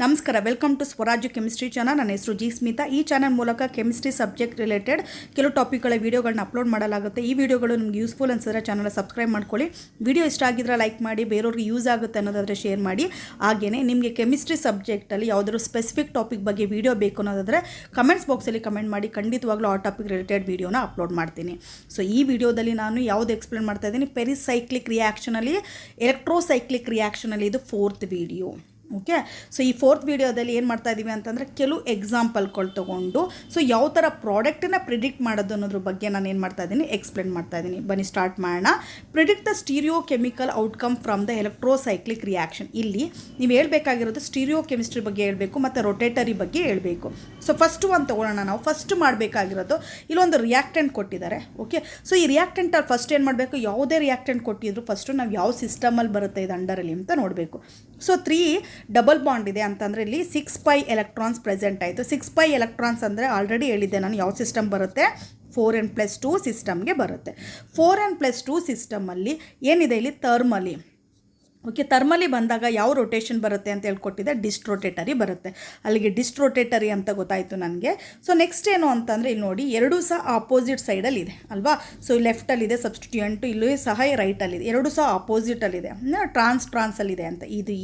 ನಮಸ್ಕಾರ, welcome to ಸ್ವರಾಜ್ಯ chemistry channel. ನನ್ನ ಹೆಸರು ಜಿ ಸ್ಮಿತಾ. ಈ ಚಾನಲ್ ಮೂಲಕ ಕೆಮಿಸ್ಟ್ರಿ ಸಬ್ಜೆಕ್ಟ್ ರಿಲೇಟೆಡ್ ಕೆಲವು ಟಾಪಿಕ್ಗಳ ವೀಡಿಯೋಗಳನ್ನ ಅಪ್ಲೋಡ್ ಮಾಡಲಾಗುತ್ತೆ. ಈ ವಿಡಿಯೋಗಳು ನಿಮ್ಗೆ ಯೂಸ್ಫುಲ್ ಅನ್ಸಿದ್ರೆ ಚಾನಲ್ ಸಬ್ಸ್ಕ್ರೈಬ್ ಮಾಡ್ಕೊಳ್ಳಿ. ವಿಡಿಯೋ ಇಷ್ಟ ಆಗಿದ್ರೆ ಲೈಕ್ ಮಾಡಿ, ಬೇರೆಯವ್ರಿಗೆ ಯೂಸ್ ಆಗುತ್ತೆ ಅನ್ನೋದಾದರೆ ಶೇರ್ ಮಾಡಿ. ಹಾಗೆಯೇ ನಿಮಗೆ ಕೆಮಿಸ್ಟ್ರಿ ಸಬ್ಜೆಕ್ಟಲ್ಲಿ ಯಾವುದಾದ್ರು ಸ್ಪೆಸಿಫಿಕ್ ಟಾಪಿಕ್ ಬಗ್ಗೆ ವಿಡಿಯೋ ಬೇಕು ಅನ್ನೋದಾದರೆ ಕಮೆಂಟ್ಸ್ ಬಾಕ್ಸಲ್ಲಿ ಕಮೆಂಟ್ ಮಾಡಿ, ಖಂಡಿತವಾಗ್ಲೂ ಆ ಟಾಪಿಕ್ ರಿಲೇಟೆಡ್ ವಿಡಿಯೋನ ಅಪ್ಲೋಡ್ ಮಾಡ್ತೀನಿ. ಸೊ ಈ ವಿಡಿಯೋದಲ್ಲಿ ನಾನು ಯಾವುದು ಎಕ್ಸ್ಪ್ಲೇನ್ ಮಾಡ್ತಾ ಇದ್ದೀನಿ, ಪೆರಿಸೈಕ್ಲಿಕ್ ರಿಯಾಕ್ಷನಲ್ಲಿ ಎಲೆಕ್ಟ್ರೋಸೈಕ್ಲಿಕ್ ರಿಯಾಕ್ಷನಲ್ಲಿ ಇದು 4th ವಿಡಿಯೋ. ಓಕೆ, ಸೊ ಈ 4th ವಿಡಿಯೋದಲ್ಲಿ ಏನು ಮಾಡ್ತಾ ಇದ್ದೀವಿ ಅಂತಂದರೆ ಕೆಲವು ಎಕ್ಸಾಂಪಲ್ಗಳು ತೊಗೊಂಡು ಸೊ ಯಾವ ಥರ ಪ್ರಾಡಕ್ಟನ್ನು ಪ್ರಿಡಿಕ್ಟ್ ಮಾಡೋದು ಅನ್ನೋದ್ರ ಬಗ್ಗೆ ನಾನು ಏನು ಮಾಡ್ತಾ ಇದ್ದೀನಿ, ಎಕ್ಸ್ಪ್ಲೇನ್ ಮಾಡ್ತಾ ಇದ್ದೀನಿ. ಬನ್ನಿ ಸ್ಟಾರ್ಟ್ ಮಾಡೋಣ. Predict the stereo chemical outcome from the electrocyclic reaction. ಇಲ್ಲಿ ನೀವು ಹೇಳಬೇಕಾಗಿರೋದು ಸ್ಟೀರಿಯೋ ಕೆಮಿಸ್ಟ್ರಿ ಬಗ್ಗೆ ಹೇಳಬೇಕು ಮತ್ತು ರೊಟೇಟರಿ ಬಗ್ಗೆ ಹೇಳಬೇಕು. ಸೊ ಫಸ್ಟ್ ಒಂದು ತೊಗೊಳ್ಳೋಣ. ನಾವು ಫಸ್ಟ್ ಮಾಡಬೇಕಾಗಿರೋದು, ಇಲ್ಲೊಂದು ರಿಯಾಕ್ಟೆಂಟ್ ಕೊಟ್ಟಿದ್ದಾರೆ. ಓಕೆ, ಸೊ ಈ ರಿಯಾಕ್ಟೆಂಟಲ್ಲಿ ಫಸ್ಟ್ ಏನು ಮಾಡಬೇಕು, ಯಾವುದೇ ರಿಯಾಕ್ಟೆಂಟ್ ಕೊಟ್ಟಿದ್ರು ಫಸ್ಟು ನಾವು ಯಾವ ಸಿಸ್ಟಮಲ್ಲಿ ಬರುತ್ತೆ ಇದು ಅಂಡರಲ್ಲಿ ಅಂತ ನೋಡಬೇಕು. ಸೊ 3 ಡಬಲ್ ಬಾಂಡ್ ಇದೆ ಅಂತಂದರೆ ಇಲ್ಲಿ 6 pi ಎಲೆಕ್ಟ್ರಾನ್ಸ್ ಪ್ರೆಸೆಂಟ್ ಆಯಿತು. 6 pi ಎಲೆಕ್ಟ್ರಾನ್ಸ್ ಅಂದರೆ ಆಲ್ರೆಡಿ ಹೇಳಿದ್ದೆ ನಾನು ಯಾವ ಸಿಸ್ಟಮ್ ಬರುತ್ತೆ, 4n+2 ಸಿಸ್ಟಮ್ಗೆ ಬರುತ್ತೆ. 4n+2 ಸಿಸ್ಟಮಲ್ಲಿ ಏನಿದೆ ಇಲ್ಲಿ ಥರ್ಮಲಿ. ಓಕೆ, ಥರ್ಮಲಿ ಬಂದಾಗ ಯಾವ ರೊಟೇಷನ್ ಬರುತ್ತೆ ಅಂತ ಹೇಳ್ಕೊಟ್ಟಿದೆ, ಡಿಸ್ಟ್ರೋಟೇಟರಿ ಬರುತ್ತೆ. ಅಲ್ಲಿಗೆ ಡಿಸ್ಟ್ರೋಟೇಟರಿ ಅಂತ ಗೊತ್ತಾಯಿತು ನನಗೆ. ಸೊ ನೆಕ್ಸ್ಟ್ ಏನು ಅಂತಂದರೆ ಇಲ್ಲಿ ನೋಡಿ, ಎರಡೂ ಸಹ ಆಪೋಸಿಟ್ ಸೈಡಲ್ಲಿ ಇದೆ ಅಲ್ವಾ. ಸೊ ಲೆಫ್ಟಲ್ಲಿದೆ ಸಬ್ಸ್ಟಿಟ್ಯೂಯೆಂಟು, ಇಲ್ಲಿ ಸಹ ರೈಟಲ್ಲಿದೆ, ಎರಡೂ ಸಹ ಆಪೋಸಿಟಲ್ಲಿದೆ, ಟ್ರಾನ್ಸಲ್ಲಿದೆ ಅಂತ. ಇದು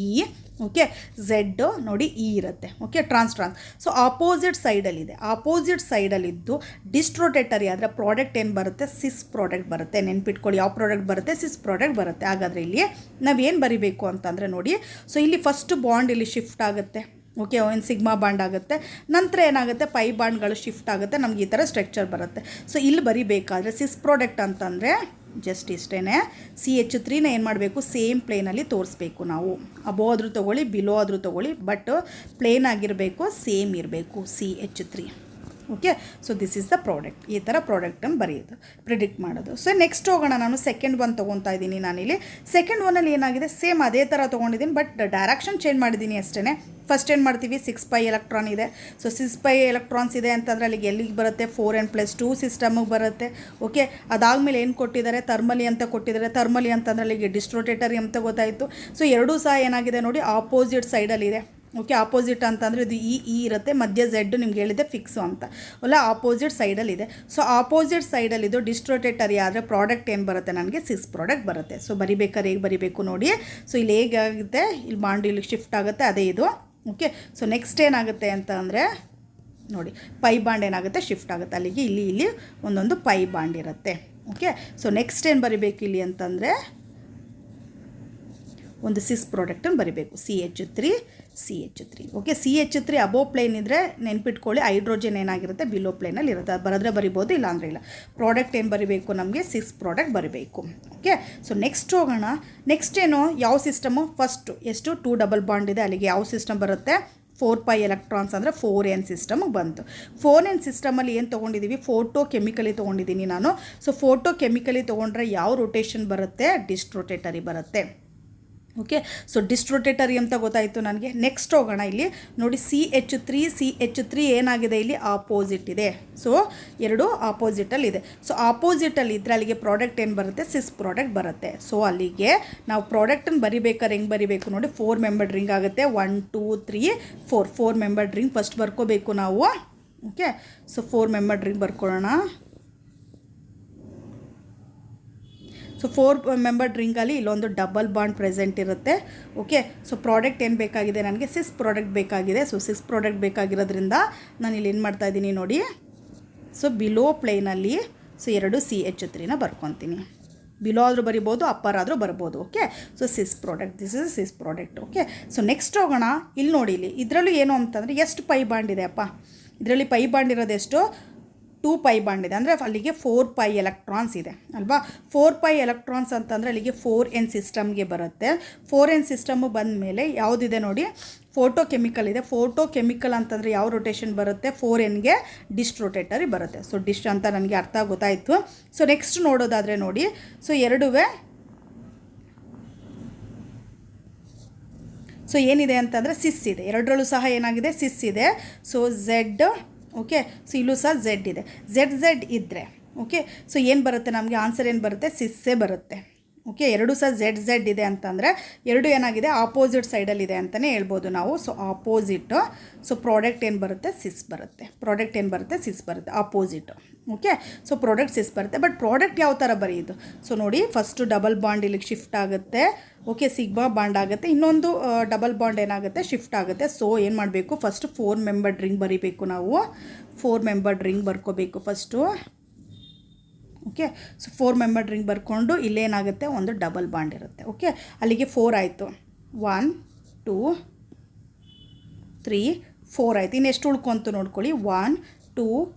ಓಕೆ, ಝೆಡ್ ನೋಡಿ ಇ ಇರುತ್ತೆ. Okay, trans. ಸೊ ಆಪೋಸಿಟ್ ಸೈಡಲ್ಲಿದೆ. ಆಪೋಸಿಟ್ ಸೈಡಲ್ಲಿದ್ದು ಡಿಸ್ಟ್ರೋಟೇಟರಿ ಆದರೆ ಪ್ರಾಡಕ್ಟ್ ಏನು ಬರುತ್ತೆ, ಸಿಸ್ ಪ್ರಾಡಕ್ಟ್ ಬರುತ್ತೆ. ನೆನ್ಪಿಟ್ಕೊಳ್ಳಿ, ಯಾವ ಪ್ರಾಡಕ್ಟ್ ಬರುತ್ತೆ, ಸಿಸ್ ಪ್ರಾಡಕ್ಟ್ ಬರುತ್ತೆ. ಹಾಗಾದರೆ ಇಲ್ಲಿ ನಾವೇನು ಬರಿಬೇಕು ಅಂತಂದರೆ ನೋಡಿ, ಸೊ ಇಲ್ಲಿ ಫಸ್ಟ್ ಬಾಂಡ್ ಇಲ್ಲಿ ಶಿಫ್ಟ್ ಆಗುತ್ತೆ. ಓಕೆ, ಒಂದು ಸಿಗ್ಮಾ ಬಾಂಡ್ ಆಗುತ್ತೆ, ನಂತರ ಏನಾಗುತ್ತೆ, ಪೈ ಬಾಂಡ್ಗಳು ಶಿಫ್ಟ್ ಆಗುತ್ತೆ, ನಮ್ಗೆ ಈ ಥರ ಸ್ಟ್ರಕ್ಚರ್ ಬರುತ್ತೆ. ಸೊ ಇಲ್ಲಿ ಬರಿಬೇಕಾದ್ರೆ ಸಿಸ್ ಪ್ರಾಡಕ್ಟ್ ಅಂತಂದರೆ ಜಸ್ಟ್ ಇಷ್ಟೇ, CH3ನ ಏನು ಮಾಡಬೇಕು, ಸೇಮ್ ಪ್ಲೇನಲ್ಲಿ ತೋರಿಸ್ಬೇಕು ನಾವು. ಅಬೋ ಆದರೂ ತೊಗೊಳ್ಳಿ, ಬಿಲೋ ಆದರೂ ತೊಗೊಳ್ಳಿ, ಬಟ್ ಪ್ಲೇನ್ ಆಗಿರಬೇಕು, ಸೇಮ್ ಇರಬೇಕು CH3. Okay, so this is the product. ಈ ಥರ ಪ್ರಾಡಕ್ಟನ್ನು ಬರೆಯೋದು, ಪ್ರಿಡಿಕ್ಟ್ ಮಾಡೋದು. ಸೊ ನೆಕ್ಸ್ಟ್ ಹೋಗೋಣ. ನಾನು ಸೆಕೆಂಡ್ ಒನ್ ತೊಗೊತಾ ಇದ್ದೀನಿ. ನಾನಿಲ್ಲಿ ಸೆಕೆಂಡ್ ಒನ್ನಲ್ಲಿ ಏನಾಗಿದೆ, ಸೇಮ್ ಅದೇ ಥರ ತೊಗೊಂಡಿದ್ದೀನಿ, ಬಟ್ ಡೈರೆಕ್ಷನ್ ಚೇಂಜ್ ಮಾಡಿದ್ದೀನಿ ಅಷ್ಟೇ. ಫಸ್ಟ್ ಏನು ಮಾಡ್ತೀವಿ, 6 pi ಎಲೆಕ್ಟ್ರಾನ್ ಇದೆ. ಸೊ 6 pi ಎಲೆಕ್ಟ್ರಾನ್ಸ್ ಇದೆ ಅಂತಂದರೆ ಅಲ್ಲಿಗೆ ಎಲ್ಲಿಗೆ ಬರುತ್ತೆ, 4n+2 ಸಿಸ್ಟಮಿಗೆ ಬರುತ್ತೆ. ಓಕೆ, ಅದಾದಮೇಲೆ ಏನು ಕೊಟ್ಟಿದ್ದಾರೆ, ಥರ್ಮಲಿ ಅಂತ ಕೊಟ್ಟಿದ್ದಾರೆ. ಥರ್ಮಲಿ ಅಂತಂದರೆ ಅಲ್ಲಿಗೆ ಡಿಸ್ಟ್ರೋಟೇಟರಿ ಅಂತ ಗೊತ್ತಾಯಿತು. ಸೊ ಎರಡೂ ಸಹ ಏನಾಗಿದೆ ನೋಡಿ, ಆಪೋಸಿಟ್ ಸೈಡಲ್ಲಿದೆ. ಓಕೆ, ಆಪೋಸಿಟ್ ಅಂತಂದರೆ ಇದು ಇ ಇರುತ್ತೆ, ಮಧ್ಯ ಝೆಡ್ ನಿಮ್ಗೆ ಹೇಳಿದೆ ಫಿಕ್ಸು ಅಂತ. ಅಲ್ಲ, ಆಪೋಸಿಟ್ ಸೈಡಲ್ಲಿದೆ. ಸೊ ಆಪೋಸಿಟ್ ಸೈಡಲ್ಲಿದ್ದು ಡಿಸ್ಟ್ರೋಟೇಟರಿ ಆದರೆ ಪ್ರಾಡಕ್ಟ್ ಏನು ಬರುತ್ತೆ, ನನಗೆ ಸಿಸ್ ಪ್ರಾಡಕ್ಟ್ ಬರುತ್ತೆ. ಸೊ ಬರಿಬೇಕಾದ್ರೆ ಹೇಗೆ ಬರಿಬೇಕು ನೋಡಿ. ಸೊ ಇಲ್ಲಿ ಹೇಗಾಗುತ್ತೆ, ಇಲ್ಲಿ ಬಾಂಡ್ ಇಲ್ಲಿ ಶಿಫ್ಟ್ ಆಗುತ್ತೆ, ಅದೇ ಇದು. ಓಕೆ, ಸೊ ನೆಕ್ಸ್ಟ್ ಏನಾಗುತ್ತೆ ಅಂತ ಅಂದರೆ ನೋಡಿ, ಪೈ ಬಾಂಡ್ ಏನಾಗುತ್ತೆ, ಶಿಫ್ಟ್ ಆಗುತ್ತೆ. ಅಲ್ಲಿಗೆ ಇಲ್ಲಿ ಒಂದೊಂದು ಪೈ ಬಾಂಡ್ ಇರುತ್ತೆ. ಓಕೆ, ಸೊ ನೆಕ್ಸ್ಟ್ ಏನು ಬರಿಬೇಕು ಇಲ್ಲಿ ಅಂತಂದರೆ ಒಂದು ಸಿಸ್ ಪ್ರಾಡಕ್ಟನ್ನು ಬರಿಬೇಕು, CH3. ಓಕೆ, CH3 ಅಬೋ ಪ್ಲೇನ್ ಇದ್ದರೆ ನೆನ್ಪಿಟ್ಕೊಳ್ಳಿ, ಹೈಡ್ರೋಜನ್ ಏನಾಗಿರುತ್ತೆ, ಬಿಲೋ ಪ್ಲೇನಲ್ಲಿ ಇರುತ್ತೆ. ಅದು ಬರೆದ್ರೆ ಬರಿಬೋದು, ಇಲ್ಲ ಅಂದರೆ ಇಲ್ಲ. ಪ್ರಾಡಕ್ಟ್ ಏನು ಬರಿಬೇಕು, ನಮಗೆ ಸಿಸ್ ಪ್ರಾಡಕ್ಟ್ ಬರಿಬೇಕು. ಓಕೆ, ಸೊ ನೆಕ್ಸ್ಟ್ ಹೋಗೋಣ. ನೆಕ್ಸ್ಟ್ ಏನು, ಯಾವ ಸಿಸ್ಟಮು, ಫಸ್ಟು ಎಷ್ಟು 2 ಡಬಲ್ ಬಾಂಡ್ ಇದೆ, ಅಲ್ಲಿಗೆ ಯಾವ ಸಿಸ್ಟಮ್ ಬರುತ್ತೆ, 4 pi ಎಲೆಕ್ಟ್ರಾನ್ಸ್ ಅಂದರೆ 4n ಸಿಸ್ಟಮ್ಗೆ ಬಂತು. 4n ಸಿಸ್ಟಮಲ್ಲಿ ಏನು ತೊಗೊಂಡಿದ್ದೀವಿ, ಫೋಟೋ ಕೆಮಿಕಲಿ ತೊಗೊಂಡಿದ್ದೀನಿ ನಾನು. ಸೊ ಫೋಟೋ ಕೆಮಿಕಲಿ ತೊಗೊಂಡ್ರೆ ಯಾವ ರೊಟೇಷನ್ ಬರುತ್ತೆ, ಡಿಸ್ಟ್ರೋಟೇಟರಿ ಬರುತ್ತೆ. ಓಕೆ, ಸೊ ಡಿಸ್ಟ್ರೋಟೇಟರಿ ಅಂತ ಗೊತ್ತಾಯಿತು ನನಗೆ. ನೆಕ್ಸ್ಟ್ ಹೋಗೋಣ. ಇಲ್ಲಿ ನೋಡಿ, CH3 ಏನಾಗಿದೆ, ಇಲ್ಲಿ ಆಪೋಸಿಟ್ ಇದೆ. ಸೊ ಎರಡು ಆಪೋಸಿಟಲ್ಲಿದೆ. ಸೊ ಆಪೋಸಿಟಲ್ಲಿ ಇದ್ದರೆ ಅಲ್ಲಿಗೆ ಪ್ರಾಡಕ್ಟ್ ಏನು ಬರುತ್ತೆ, ಸಿಸ್ ಪ್ರಾಡಕ್ಟ್ ಬರುತ್ತೆ. ಸೊ ಅಲ್ಲಿಗೆ ನಾವು ಪ್ರಾಡಕ್ಟನ್ನು ಬರಿಬೇಕಾದ್ರೆ ಹೆಂಗೆ ಬರಿಬೇಕು ನೋಡಿ, 4 ಮೆಂಬರ್ಡ್ ರಿಂಗ್ ಆಗುತ್ತೆ. 1 2 3 4 ಮೆಂಬರ್ಡ್ ರಿಂಗ್ ಫಸ್ಟ್ ಬರ್ಕೋಬೇಕು ನಾವು. ಓಕೆ, ಸೊ 4 ಮೆಂಬರ್ಡ್ ರಿಂಗ್ ಬರ್ಕೊಳ್ಳೋಣ. ಸೊ 4 ಮೆಂಬರ್ಡ್ ರಿಂಗಲ್ಲಿ ಇಲ್ಲೊಂದು ಡಬಲ್ ಬಾಂಡ್ ಪ್ರೆಸೆಂಟ್ ಇರುತ್ತೆ. ಓಕೆ, ಸೊ ಪ್ರಾಡಕ್ಟ್ ಏನು ಬೇಕಾಗಿದೆ, ನನಗೆ ಸಿಸ್ ಪ್ರಾಡಕ್ಟ್ ಬೇಕಾಗಿದೆ. ಸೊ ಸಿಸ್ ಪ್ರಾಡಕ್ಟ್ ಬೇಕಾಗಿರೋದ್ರಿಂದ ನಾನು ಇಲ್ಲಿ ಏನು ಮಾಡ್ತಾ ಇದ್ದೀನಿ ನೋಡಿ, ಸೊ ಬಿಲೋ ಪ್ಲೇನಲ್ಲಿ ಸೊ 2 CH3ನ ಬರ್ಕೊತೀನಿ. ಬಿಲೋ ಆದರೂ ಬರಿಬೋದು, ಅಪ್ಪರ್ ಆದರೂ ಬರ್ಬೋದು. Okay, so cis product, this is cis product. Okay, so next ಹೋಗೋಣ. ಇಲ್ಲಿ ನೋಡಿ, ಇಲ್ಲಿ ಇದರಲ್ಲೂ ಏನು ಅಂತಂದರೆ ಎಷ್ಟು ಪೈ ಬಾಂಡ್ ಇದೆ ಅಪ್ಪ, ಇದರಲ್ಲಿ ಪೈ ಬಾಂಡ್ ಇರೋದು ಎಷ್ಟು, 2 pi ಬಾಂಡ್ ಇದೆ. ಅಂದರೆ ಅಲ್ಲಿಗೆ 4 pi ಎಲೆಕ್ಟ್ರಾನ್ಸ್ ಇದೆ ಅಲ್ವಾ. 4 pi ಎಲೆಕ್ಟ್ರಾನ್ಸ್ ಅಂತಂದರೆ ಅಲ್ಲಿಗೆ 4n ಸಿಸ್ಟಮ್ಗೆ ಬರುತ್ತೆ. 4n ಸಿಸ್ಟಮು ಬಂದ ಮೇಲೆ ಯಾವುದಿದೆ ನೋಡಿ, ಫೋಟೋ ಕೆಮಿಕಲ್ ಇದೆ. ಫೋಟೋ ಕೆಮಿಕಲ್ ಅಂತಂದರೆ ಯಾವ ರೊಟೇಷನ್ ಬರುತ್ತೆ, 4nಗೆ ಡಿಸ್ಟ್ರೋಟೇಟರಿ ಬರುತ್ತೆ. ಸೊ ಡಿಸ್ಟ್ ಅಂತ ನನಗೆ ಅರ್ಥ ಗೊತ್ತಾಯಿತು. ಸೊ ನೆಕ್ಸ್ಟ್ ನೋಡೋದಾದರೆ ನೋಡಿ, ಸೊ ಎರಡುವೇ ಸೊ ಏನಿದೆ ಅಂತಂದರೆ ಸಿಸ್ ಇದೆ. ಎರಡರಲ್ಲೂ ಸಹ ಏನಾಗಿದೆ, ಸಿಸ್ ಇದೆ. So Z. ಓಕೆ, ಸೊ ಇಲ್ಲೂ ಸಹ ಝೆಡ್ ಇದೆ. ಝೆಡ್ ಇದ್ದರೆ ಓಕೆ, ಸೊ ಏನು ಬರುತ್ತೆ ನಮಗೆ ಆನ್ಸರ್, ಏನು ಬರುತ್ತೆ, ಸಿಸ್ಸೇ ಬರುತ್ತೆ. ಓಕೆ, ಎರಡು ಸಹ Z ಇದೆ ಅಂತಂದರೆ ಎರಡು ಏನಾಗಿದೆ ಆಪೋಸಿಟ್ ಸೈಡಲ್ಲಿದೆ ಅಂತಲೇ ಹೇಳ್ಬೋದು ನಾವು. So opposite. ಸೊ ಪ್ರಾಡಕ್ಟ್ ಏನು ಬರುತ್ತೆ, ಸಿಸ್ ಬರುತ್ತೆ. ಪ್ರಾಡಕ್ಟ್ ಏನು ಬರುತ್ತೆ, ಸಿಸ್ ಬರುತ್ತೆ, opposite. Okay, so product cis ಬರುತ್ತೆ. ಬಟ್ ಪ್ರಾಡಕ್ಟ್ ಯಾವ ಥರ ಬರೆಯೋದು? ಸೊ ನೋಡಿ, ಫಸ್ಟು ಡಬಲ್ ಬಾಂಡ್ ಇಲ್ಲಿಗೆ ಶಿಫ್ಟ್ ಆಗುತ್ತೆ. ಓಕೆ, ಸಿಗ್ಮಾ ಬಾಂಡ್ ಆಗುತ್ತೆ, ಇನ್ನೊಂದು ಡಬಲ್ ಬಾಂಡ್ ಏನಾಗುತ್ತೆ, ಶಿಫ್ಟ್ ಆಗುತ್ತೆ. ಸೊ ಏನು ಮಾಡಬೇಕು, ಫಸ್ಟು 4 ಮೆಂಬರ್ಡ್ ರಿಂಗ್ ಬರೀಬೇಕು ನಾವು. 4 ಮೆಂಬರ್ಡ್ ರಿಂಗ್ ಬರ್ಕೋಬೇಕು first. Okay, so 4 membered ring ಬರ್ಕೊಂಡು ಇಲ್ಲೇನಾಗುತ್ತೆ, ಒಂದು ಡಬಲ್ ಬಾಂಡ್ ಇರುತ್ತೆ. ಓಕೆ, ಅಲ್ಲಿಗೆ 4 ಆಯಿತು. 1 2 3 4 ಆಯಿತು. ಇನ್ನೆಷ್ಟು ಉಳ್ಕೊಂತು ನೋಡ್ಕೊಳ್ಳಿ, 1 2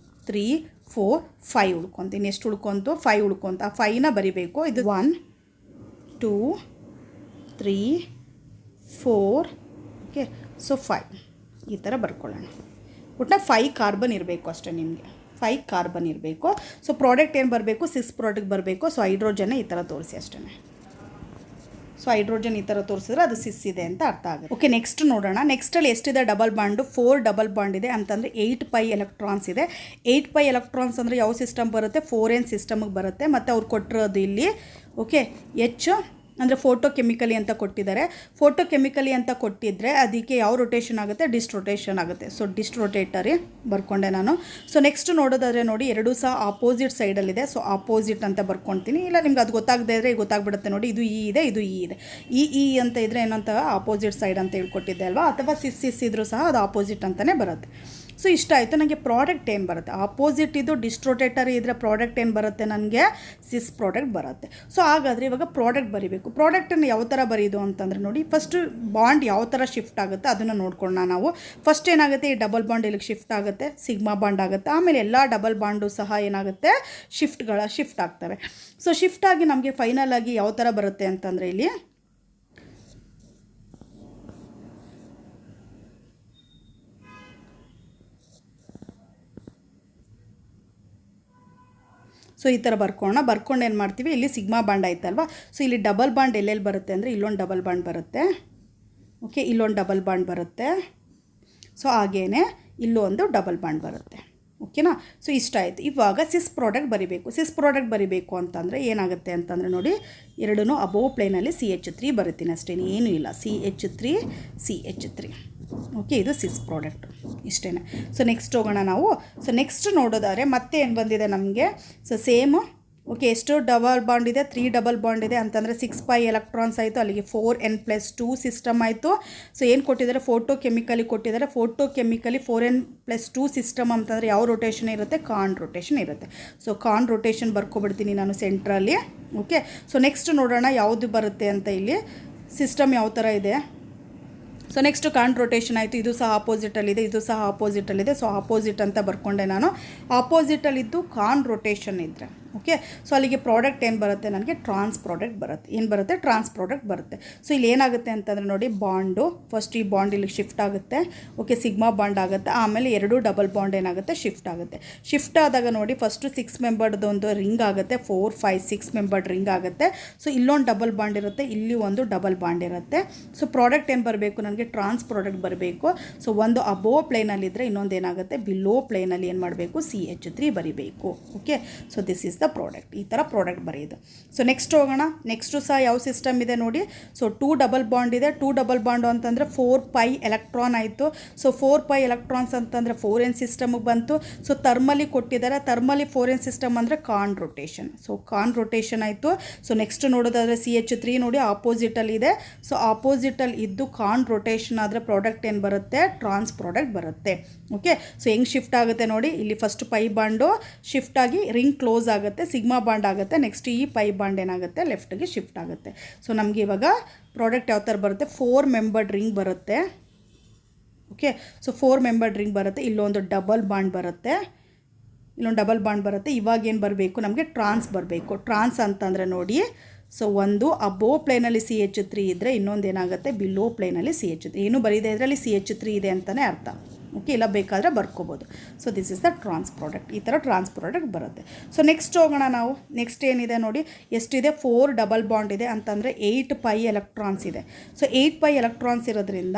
3 4 5 ಉಳ್ಕೊಂತು. ಇನ್ನೆಷ್ಟು ಉಳ್ಕೊಂತು, 5 ಉಳ್ಕೊಂತು. ಆ 5ನ ಬರಿಬೇಕು. ಇದು 1 2 3 4. ಓಕೆ, ಸೊ 5 ಈ ಥರ ಬರ್ಕೊಳ್ಳೋಣ. ಒಟ್ಟು 5 ಕಾರ್ಬನ್ ಇರಬೇಕು ಅಷ್ಟೇ ನಿಮಗೆ. 5 ಕಾರ್ಬನ್ ಇರಬೇಕು. ಸೊ ಪ್ರಾಡಕ್ಟ್ ಏನು ಬರಬೇಕು, ಸಿಸ್ ಪ್ರಾಡಕ್ಟ್ ಬರಬೇಕು. ಸೊ ಹೈಡ್ರೋಜನ್ ಈ ಥರ ತೋರಿಸಿ ಅಷ್ಟೇ. ಸೊ ಹೈಡ್ರೋಜನ್ ಈ ಥರ ತೋರಿಸಿದ್ರೆ ಅದು ಸಿಸ್ ಇದೆ ಅಂತ ಅರ್ಥ ಆಗುತ್ತೆ. ಓಕೆ, ನೆಕ್ಸ್ಟ್ ನೋಡೋಣ. ನೆಕ್ಸ್ಟಲ್ಲಿ ಎಷ್ಟಿದೆ ಡಬಲ್ ಬಾಂಡು, 4 ಡಬಲ್ ಬಾಂಡ್ ಇದೆ ಅಂತಂದರೆ 8 ಪೈ ಎಲೆಕ್ಟ್ರಾನ್ಸ್ ಇದೆ. 8 ಪೈ ಎಲೆಕ್ಟ್ರಾನ್ಸ್ ಅಂದರೆ ಯಾವ ಸಿಸ್ಟಮ್ ಬರುತ್ತೆ, 4n ಸಿಸ್ಟಮ್ಗೆ ಬರುತ್ತೆ. ಮತ್ತು ಅವ್ರು ಕೊಟ್ಟಿರೋದು ಇಲ್ಲಿ ಓಕೆ H ಅಂದರೆ ಫೋಟೋ ಕೆಮಿಕಲಿ ಅಂತ ಕೊಟ್ಟಿದ್ದಾರೆ. ಫೋಟೋ ಕೆಮಿಕಲಿ ಅಂತ ಕೊಟ್ಟಿದ್ದರೆ ಅದಕ್ಕೆ ಯಾವ ರೊಟೇಷನ್ ಆಗುತ್ತೆ, ಡಿಸ್ಟ್ ರೊಟೇಷನ್ ಆಗುತ್ತೆ. ಸೊ ಡಿಸ್ಟ್ ರೊಟೇಟರಿ ಬರ್ಕೊಂಡೆ ನಾನು. ಸೊ ನೆಕ್ಸ್ಟ್ ನೋಡೋದಾದರೆ ನೋಡಿ, ಎರಡೂ ಸಹ ಆಪೋಸಿಟ್ ಸೈಡಲ್ಲಿದೆ. ಸೊ ಆಪೋಸಿಟ್ ಅಂತ ಬರ್ಕೊಳ್ತೀನಿ. ಇಲ್ಲ ನಿಮ್ಗೆ ಅದು ಗೊತ್ತಾಗದೇ ಇದ್ದರೆ ಗೊತ್ತಾಗ್ಬಿಡುತ್ತೆ ನೋಡಿ. ಇದು ಇ ಇದೆ, ಇದು ಇ ಇದೆ. ಇ ಅಂತ ಇದ್ದರೆ ಏನಂತ ಆಪೋಸಿಟ್ ಸೈಡ್ ಅಂತ ಹೇಳ್ಕೊಟ್ಟಿದ್ದೆ ಅಲ್ವಾ, ಅಥವಾ ಸಿಸ್ ಇದ್ರೂ ಸಹ ಅದು ಆಪೋಸಿಟ್ ಅಂತಲೇ ಬರುತ್ತೆ. ಸೊ ಇಷ್ಟ ಆಯಿತು. ನನಗೆ ಪ್ರಾಡಕ್ಟ್ ಏನು ಬರುತ್ತೆ, ಆಪೋಸಿಟ್ ಇದು ಡಿಸ್ಟ್ ರೊಟೇಟರಿ ಇದ್ದರೆ ಪ್ರಾಡಕ್ಟ್ ಏನು ಬರುತ್ತೆ, ನನಗೆ ಸಿಸ್ ಪ್ರಾಡಕ್ಟ್ ಬರುತ್ತೆ. ಸೊ ಹಾಗಾದರೆ ಇವಾಗ ಪ್ರಾಡಕ್ಟ್ ಬರೀಬೇಕು. ಪ್ರಾಡಕ್ಟನ್ನು ಯಾವ ಥರ ಬರೀದು ಅಂತಂದರೆ ನೋಡಿ, ಫಸ್ಟು ಬಾಂಡ್ ಯಾವ ಥರ ಶಿಫ್ಟ್ ಆಗುತ್ತೆ ಅದನ್ನು ನೋಡ್ಕೊಳ್ಳೋಣ ನಾವು. ಫಸ್ಟ್ ಏನಾಗುತ್ತೆ, ಈ ಡಬಲ್ ಬಾಂಡ್ ಇಲ್ಲಿಗೆ ಶಿಫ್ಟ್ ಆಗುತ್ತೆ, ಸಿಗ್ಮಾ ಬಾಂಡ್ ಆಗುತ್ತೆ. ಆಮೇಲೆ ಎಲ್ಲ ಡಬಲ್ ಬಾಂಡು ಸಹ ಏನಾಗುತ್ತೆ, ಶಿಫ್ಟ್ ಆಗ್ತವೆ. ಸೊ ಶಿಫ್ಟ್ ಆಗಿ ನಮಗೆ ಫೈನಲ್ ಆಗಿ ಯಾವ ಥರ ಬರುತ್ತೆ ಅಂತಂದರೆ ಇಲ್ಲಿ ಸೊ ಈ ಥರ ಬರ್ಕೊಂಡು ಏನು ಮಾಡ್ತೀವಿ, ಇಲ್ಲಿ ಸಿಗ್ಮಾ ಬಾಂಡ್ ಆಯ್ತಲ್ವಾ. ಸೊ ಇಲ್ಲಿ ಡಬಲ್ ಬಾಂಡ್ ಎಲ್ಲೆಲ್ಲಿ ಬರುತ್ತೆ ಅಂದರೆ ಇಲ್ಲೊಂದು ಡಬಲ್ ಬಾಂಡ್ ಬರುತ್ತೆ. ಓಕೆ, ಇಲ್ಲೊಂದು ಡಬಲ್ ಬಾಂಡ್ ಬರುತ್ತೆ. ಸೊ ಹಾಗೇನೆ ಇಲ್ಲೊಂದು ಡಬಲ್ ಬಾಂಡ್ ಬರುತ್ತೆ. ಓಕೆನಾ. ಸೊ ಇಷ್ಟ ಆಯಿತು. ಇವಾಗ ಸಿಸ್ ಪ್ರಾಡಕ್ಟ್ ಬರಿಬೇಕು. ಸಿಸ್ ಪ್ರಾಡಕ್ಟ್ ಬರಿಬೇಕು ಅಂತಂದರೆ ಏನಾಗುತ್ತೆ ಅಂತಂದರೆ ನೋಡಿ, ಎರಡೂ ಅಬೋವ್ ಪ್ಲೇನಲ್ಲಿ CH3 ಬರುತ್ತೀನಿ ಅಷ್ಟೇ, ಏನೂ ಇಲ್ಲ. CH3 ಓಕೆ, ಇದು ಸಿಸ್ ಪ್ರಾಡಕ್ಟು ಇಷ್ಟೇ. ಸೊ ನೆಕ್ಸ್ಟ್ ಹೋಗೋಣ ನಾವು. ಸೊ ನೆಕ್ಸ್ಟ್ ನೋಡೋದಾದ್ರೆ ಮತ್ತೆ ಏನು ಬಂದಿದೆ ನಮಗೆ, ಸೊ ಸೇಮು. ಓಕೆ, ಎಷ್ಟು ಡಬಲ್ ಬಾಂಡ್ ಇದೆ, 3 ಡಬಲ್ ಬಾಂಡ್ ಇದೆ ಅಂತಂದರೆ 6 ಪೈ ಎಲೆಕ್ಟ್ರಾನ್ಸ್ ಆಯಿತು. ಅಲ್ಲಿಗೆ 4n+2 ಸಿಸ್ಟಮ್ ಆಯಿತು. ಸೊ ಏನು ಕೊಟ್ಟಿದ್ದಾರೆ, ಫೋಟೋ ಕೆಮಿಕಲಿ ಕೊಟ್ಟಿದ್ದಾರೆ. ಫೋಟೋ ಕೆಮಿಕಲಿ 4n+2 ಸಿಸ್ಟಮ್ ಅಂತಂದರೆ ಯಾವ ರೊಟೇಷನ್ ಇರುತ್ತೆ, ಕಾನ್ ರೊಟೇಷನ್ ಇರುತ್ತೆ. ಸೊ ಕಾನ್ ರೊಟೇಷನ್ ಬರ್ಕೊಬಿಡ್ತೀನಿ ನಾನು ಸೆಂಟ್ರಲ್ಲಿ. ಓಕೆ, ಸೊ ನೆಕ್ಸ್ಟ್ ನೋಡೋಣ ಯಾವುದು ಬರುತ್ತೆ ಅಂತ. ಇಲ್ಲಿ ಸಿಸ್ಟಮ್ ಯಾವ ಥರ ಇದೆ. ಸೊ ನೆಕ್ಸ್ಟ್ ಕಾನ್ ರೊಟೇಷನ್ ಆಯಿತು. ಇದು ಸಹ ಆಪೋಸಿಟಲ್ಲಿದೆ, ಇದು ಸಹ ಆಪೋಸಿಟಲ್ಲಿದೆ. ಸೊ ಆಪೋಸಿಟ್ ಅಂತ ಬರ್ಕೊಂಡೆ ನಾನು. ಆಪೋಸಿಟಲ್ಲಿದ್ದು ಕಾನ್ ರೊಟೇಷನ್ ಇದ್ದರೆ ಓಕೆ. ಸೊ ಅಲ್ಲಿಗೆ ಪ್ರಾಡಕ್ಟ್ ಏನು ಬರುತ್ತೆ, ನನಗೆ ಟ್ರಾನ್ಸ್ ಪ್ರಾಡಕ್ಟ್ ಬರುತ್ತೆ. ಏನು ಬರುತ್ತೆ, ಟ್ರಾನ್ಸ್ ಪ್ರಾಡಕ್ಟ್ ಬರುತ್ತೆ. ಸೊ ಇಲ್ಲಿ ಏನಾಗುತ್ತೆ ಅಂತಂದರೆ ನೋಡಿ, ಬಾಂಡು ಫಸ್ಟ್ ಈ ಬಾಂಡ್ ಇಲ್ಲಿಗೆ ಶಿಫ್ಟ್ ಆಗುತ್ತೆ. ಓಕೆ, ಸಿಗ್ಮಾ ಬಾಂಡ್ ಆಗುತ್ತೆ. ಆಮೇಲೆ ಎರಡು ಡಬಲ್ ಬಾಂಡ್ ಏನಾಗುತ್ತೆ, ಶಿಫ್ಟ್ ಆಗುತ್ತೆ. ಶಿಫ್ಟ್ ಆದಾಗ ನೋಡಿ, ಫಸ್ಟು 6 ಮೆಂಬರ್ದು ಒಂದು ರಿಂಗ್ ಆಗುತ್ತೆ. 4 5 6 ಮೆಂಬರ್ಡ್ ರಿಂಗ್ ಆಗುತ್ತೆ. ಸೊ ಇಲ್ಲೊಂದು ಡಬಲ್ ಬಾಂಡ್ ಇರುತ್ತೆ, ಇಲ್ಲಿ ಒಂದು ಡಬಲ್ ಬಾಂಡ್ ಇರುತ್ತೆ. ಸೊ ಪ್ರಾಡಕ್ಟ್ ಏನು ಬರಬೇಕು, ನನಗೆ ಟ್ರಾನ್ಸ್ ಪ್ರಾಡಕ್ಟ್ ಬರಬೇಕು. ಸೊ ಒಂದು ಅಬೋವ್ ಪ್ಲೇನಲ್ಲಿದ್ದರೆ ಇನ್ನೊಂದು ಏನಾಗುತ್ತೆ, ಬಿಲೋ ಪ್ಲೇನಲ್ಲಿ ಏನು ಮಾಡಬೇಕು, CH3 ಬರಿಬೇಕು. Okay, so this is the product. ಈ ಥರ ಪ್ರಾಡಕ್ಟ್ ಬರೆಯೋದು. ಸೊ ನೆಕ್ಸ್ಟ್ ಹೋಗೋಣ. ನೆಕ್ಸ್ಟು ಸಹ ಯಾವ ಸಿಸ್ಟಮ್ ಇದೆ ನೋಡಿ. ಸೊ 2 ಡಬಲ್ ಬಾಂಡ್ ಇದೆ. 2 ಡಬಲ್ ಬಾಂಡು ಅಂತಂದರೆ 4 ಪೈ ಎಲೆಕ್ಟ್ರಾನ್ ಆಯಿತು. ಸೊ 4 ಪೈ ಎಲೆಕ್ಟ್ರಾನ್ಸ್ ಅಂತಂದರೆ 4n ಸಿಸ್ಟಮ್ಗೆ ಬಂತು. ಸೊ ಥರ್ಮಲಿ ಕೊಟ್ಟಿದ್ದಾರೆ. ಥರ್ಮಲಿ 4n ಸಿಸ್ಟಮ್ ಅಂದರೆ ಕಾನ್ ರೊಟೇಷನ್. ಸೊ ಕಾನ್ ರೊಟೇಷನ್ ಆಯಿತು. ಸೊ ನೆಕ್ಸ್ಟ್ ನೋಡೋದಾದರೆ CH3 ನೋಡಿ ಆಪೋಸಿಟಲ್ಲಿ ಇದೆ. ಸೊ ಆಪೋಸಿಟಲ್ಲಿ ಇದ್ದು ಕಾನ್ ರೊಟೇಷನ್ ಆದರೆ ಪ್ರಾಡಕ್ಟ್ ಏನು ಬರುತ್ತೆ, ಟ್ರಾನ್ಸ್ ಪ್ರಾಡಕ್ಟ್ ಬರುತ್ತೆ. ಓಕೆ, ಸೊ ಹೆಂಗೆ ಶಿಫ್ಟ್ ಆಗುತ್ತೆ ನೋಡಿ. ಇಲ್ಲಿ ಫಸ್ಟ್ ಪೈ ಬಾಂಡು ಶಿಫ್ಟ್ ಆಗಿ ರಿಂಗ್ ಕ್ಲೋಸ್ ಆಗುತ್ತೆ, ಸಿಗ್ಮಾ ಬಾಂಡ್ ಆಗುತ್ತೆ. ನೆಕ್ಸ್ಟ್ ಈ ಪೈ ಬಾಂಡ್ ಏನಾಗುತ್ತೆ, ಲೆಫ್ಟ್ಗೆ ಶಿಫ್ಟ್ ಆಗುತ್ತೆ. ಸೊ ನಮಗೆ ಇವಾಗ ಪ್ರಾಡಕ್ಟ್ ಯಾವ ಥರ ಬರುತ್ತೆ, 4 ಮೆಂಬರ್ಡ್ ರಿಂಗ್ ಬರುತ್ತೆ. ಓಕೆ, ಸೊ 4 ಮೆಂಬರ್ಡ್ ರಿಂಗ್ ಬರುತ್ತೆ. ಇಲ್ಲೊಂದು ಡಬಲ್ ಬಾಂಡ್ ಬರುತ್ತೆ, ಇಲ್ಲೊಂದು ಡಬಲ್ ಬಾಂಡ್ ಬರುತ್ತೆ. ಇವಾಗ ಏನು ಬರಬೇಕು, ನಮಗೆ ಟ್ರಾನ್ಸ್ ಬರಬೇಕು. ಟ್ರಾನ್ಸ್ ಅಂತಂದರೆ ನೋಡಿ, ಸೊ ಒಂದು ಅಬೋವ್ ಪ್ಲೇನಲ್ಲಿ CH3 ಇದ್ದರೆ ಇನ್ನೊಂದು ಏನಾಗುತ್ತೆ, ಬಿಲೋ ಪ್ಲೇನಲ್ಲಿ CH3. ಏನು ಬರೀದೇ ಇದರಲ್ಲಿ CH3 ಇದೆ ಅಂತಲೇ ಅರ್ಥ. ಓಕೆ, ಇಲ್ಲ ಬೇಕಾದರೆ ಬರ್ಕೋಬೋದು. So this is the trans product. ಈ ಥರ ಟ್ರಾನ್ಸ್ ಪ್ರಾಡಕ್ಟ್ ಬರುತ್ತೆ. ಸೊ ನೆಕ್ಸ್ಟ್ ಹೋಗೋಣ ನಾವು. ನೆಕ್ಸ್ಟ್ ಏನಿದೆ ನೋಡಿ, ಎಷ್ಟಿದೆ, 4 ಡಬಲ್ ಬಾಂಡ್ ಇದೆ ಅಂತಂದರೆ 8 ಪೈ ಎಲೆಕ್ಟ್ರಾನ್ಸ್ ಇದೆ. ಸೊ 8 ಪೈ ಎಲೆಕ್ಟ್ರಾನ್ಸ್ ಇರೋದ್ರಿಂದ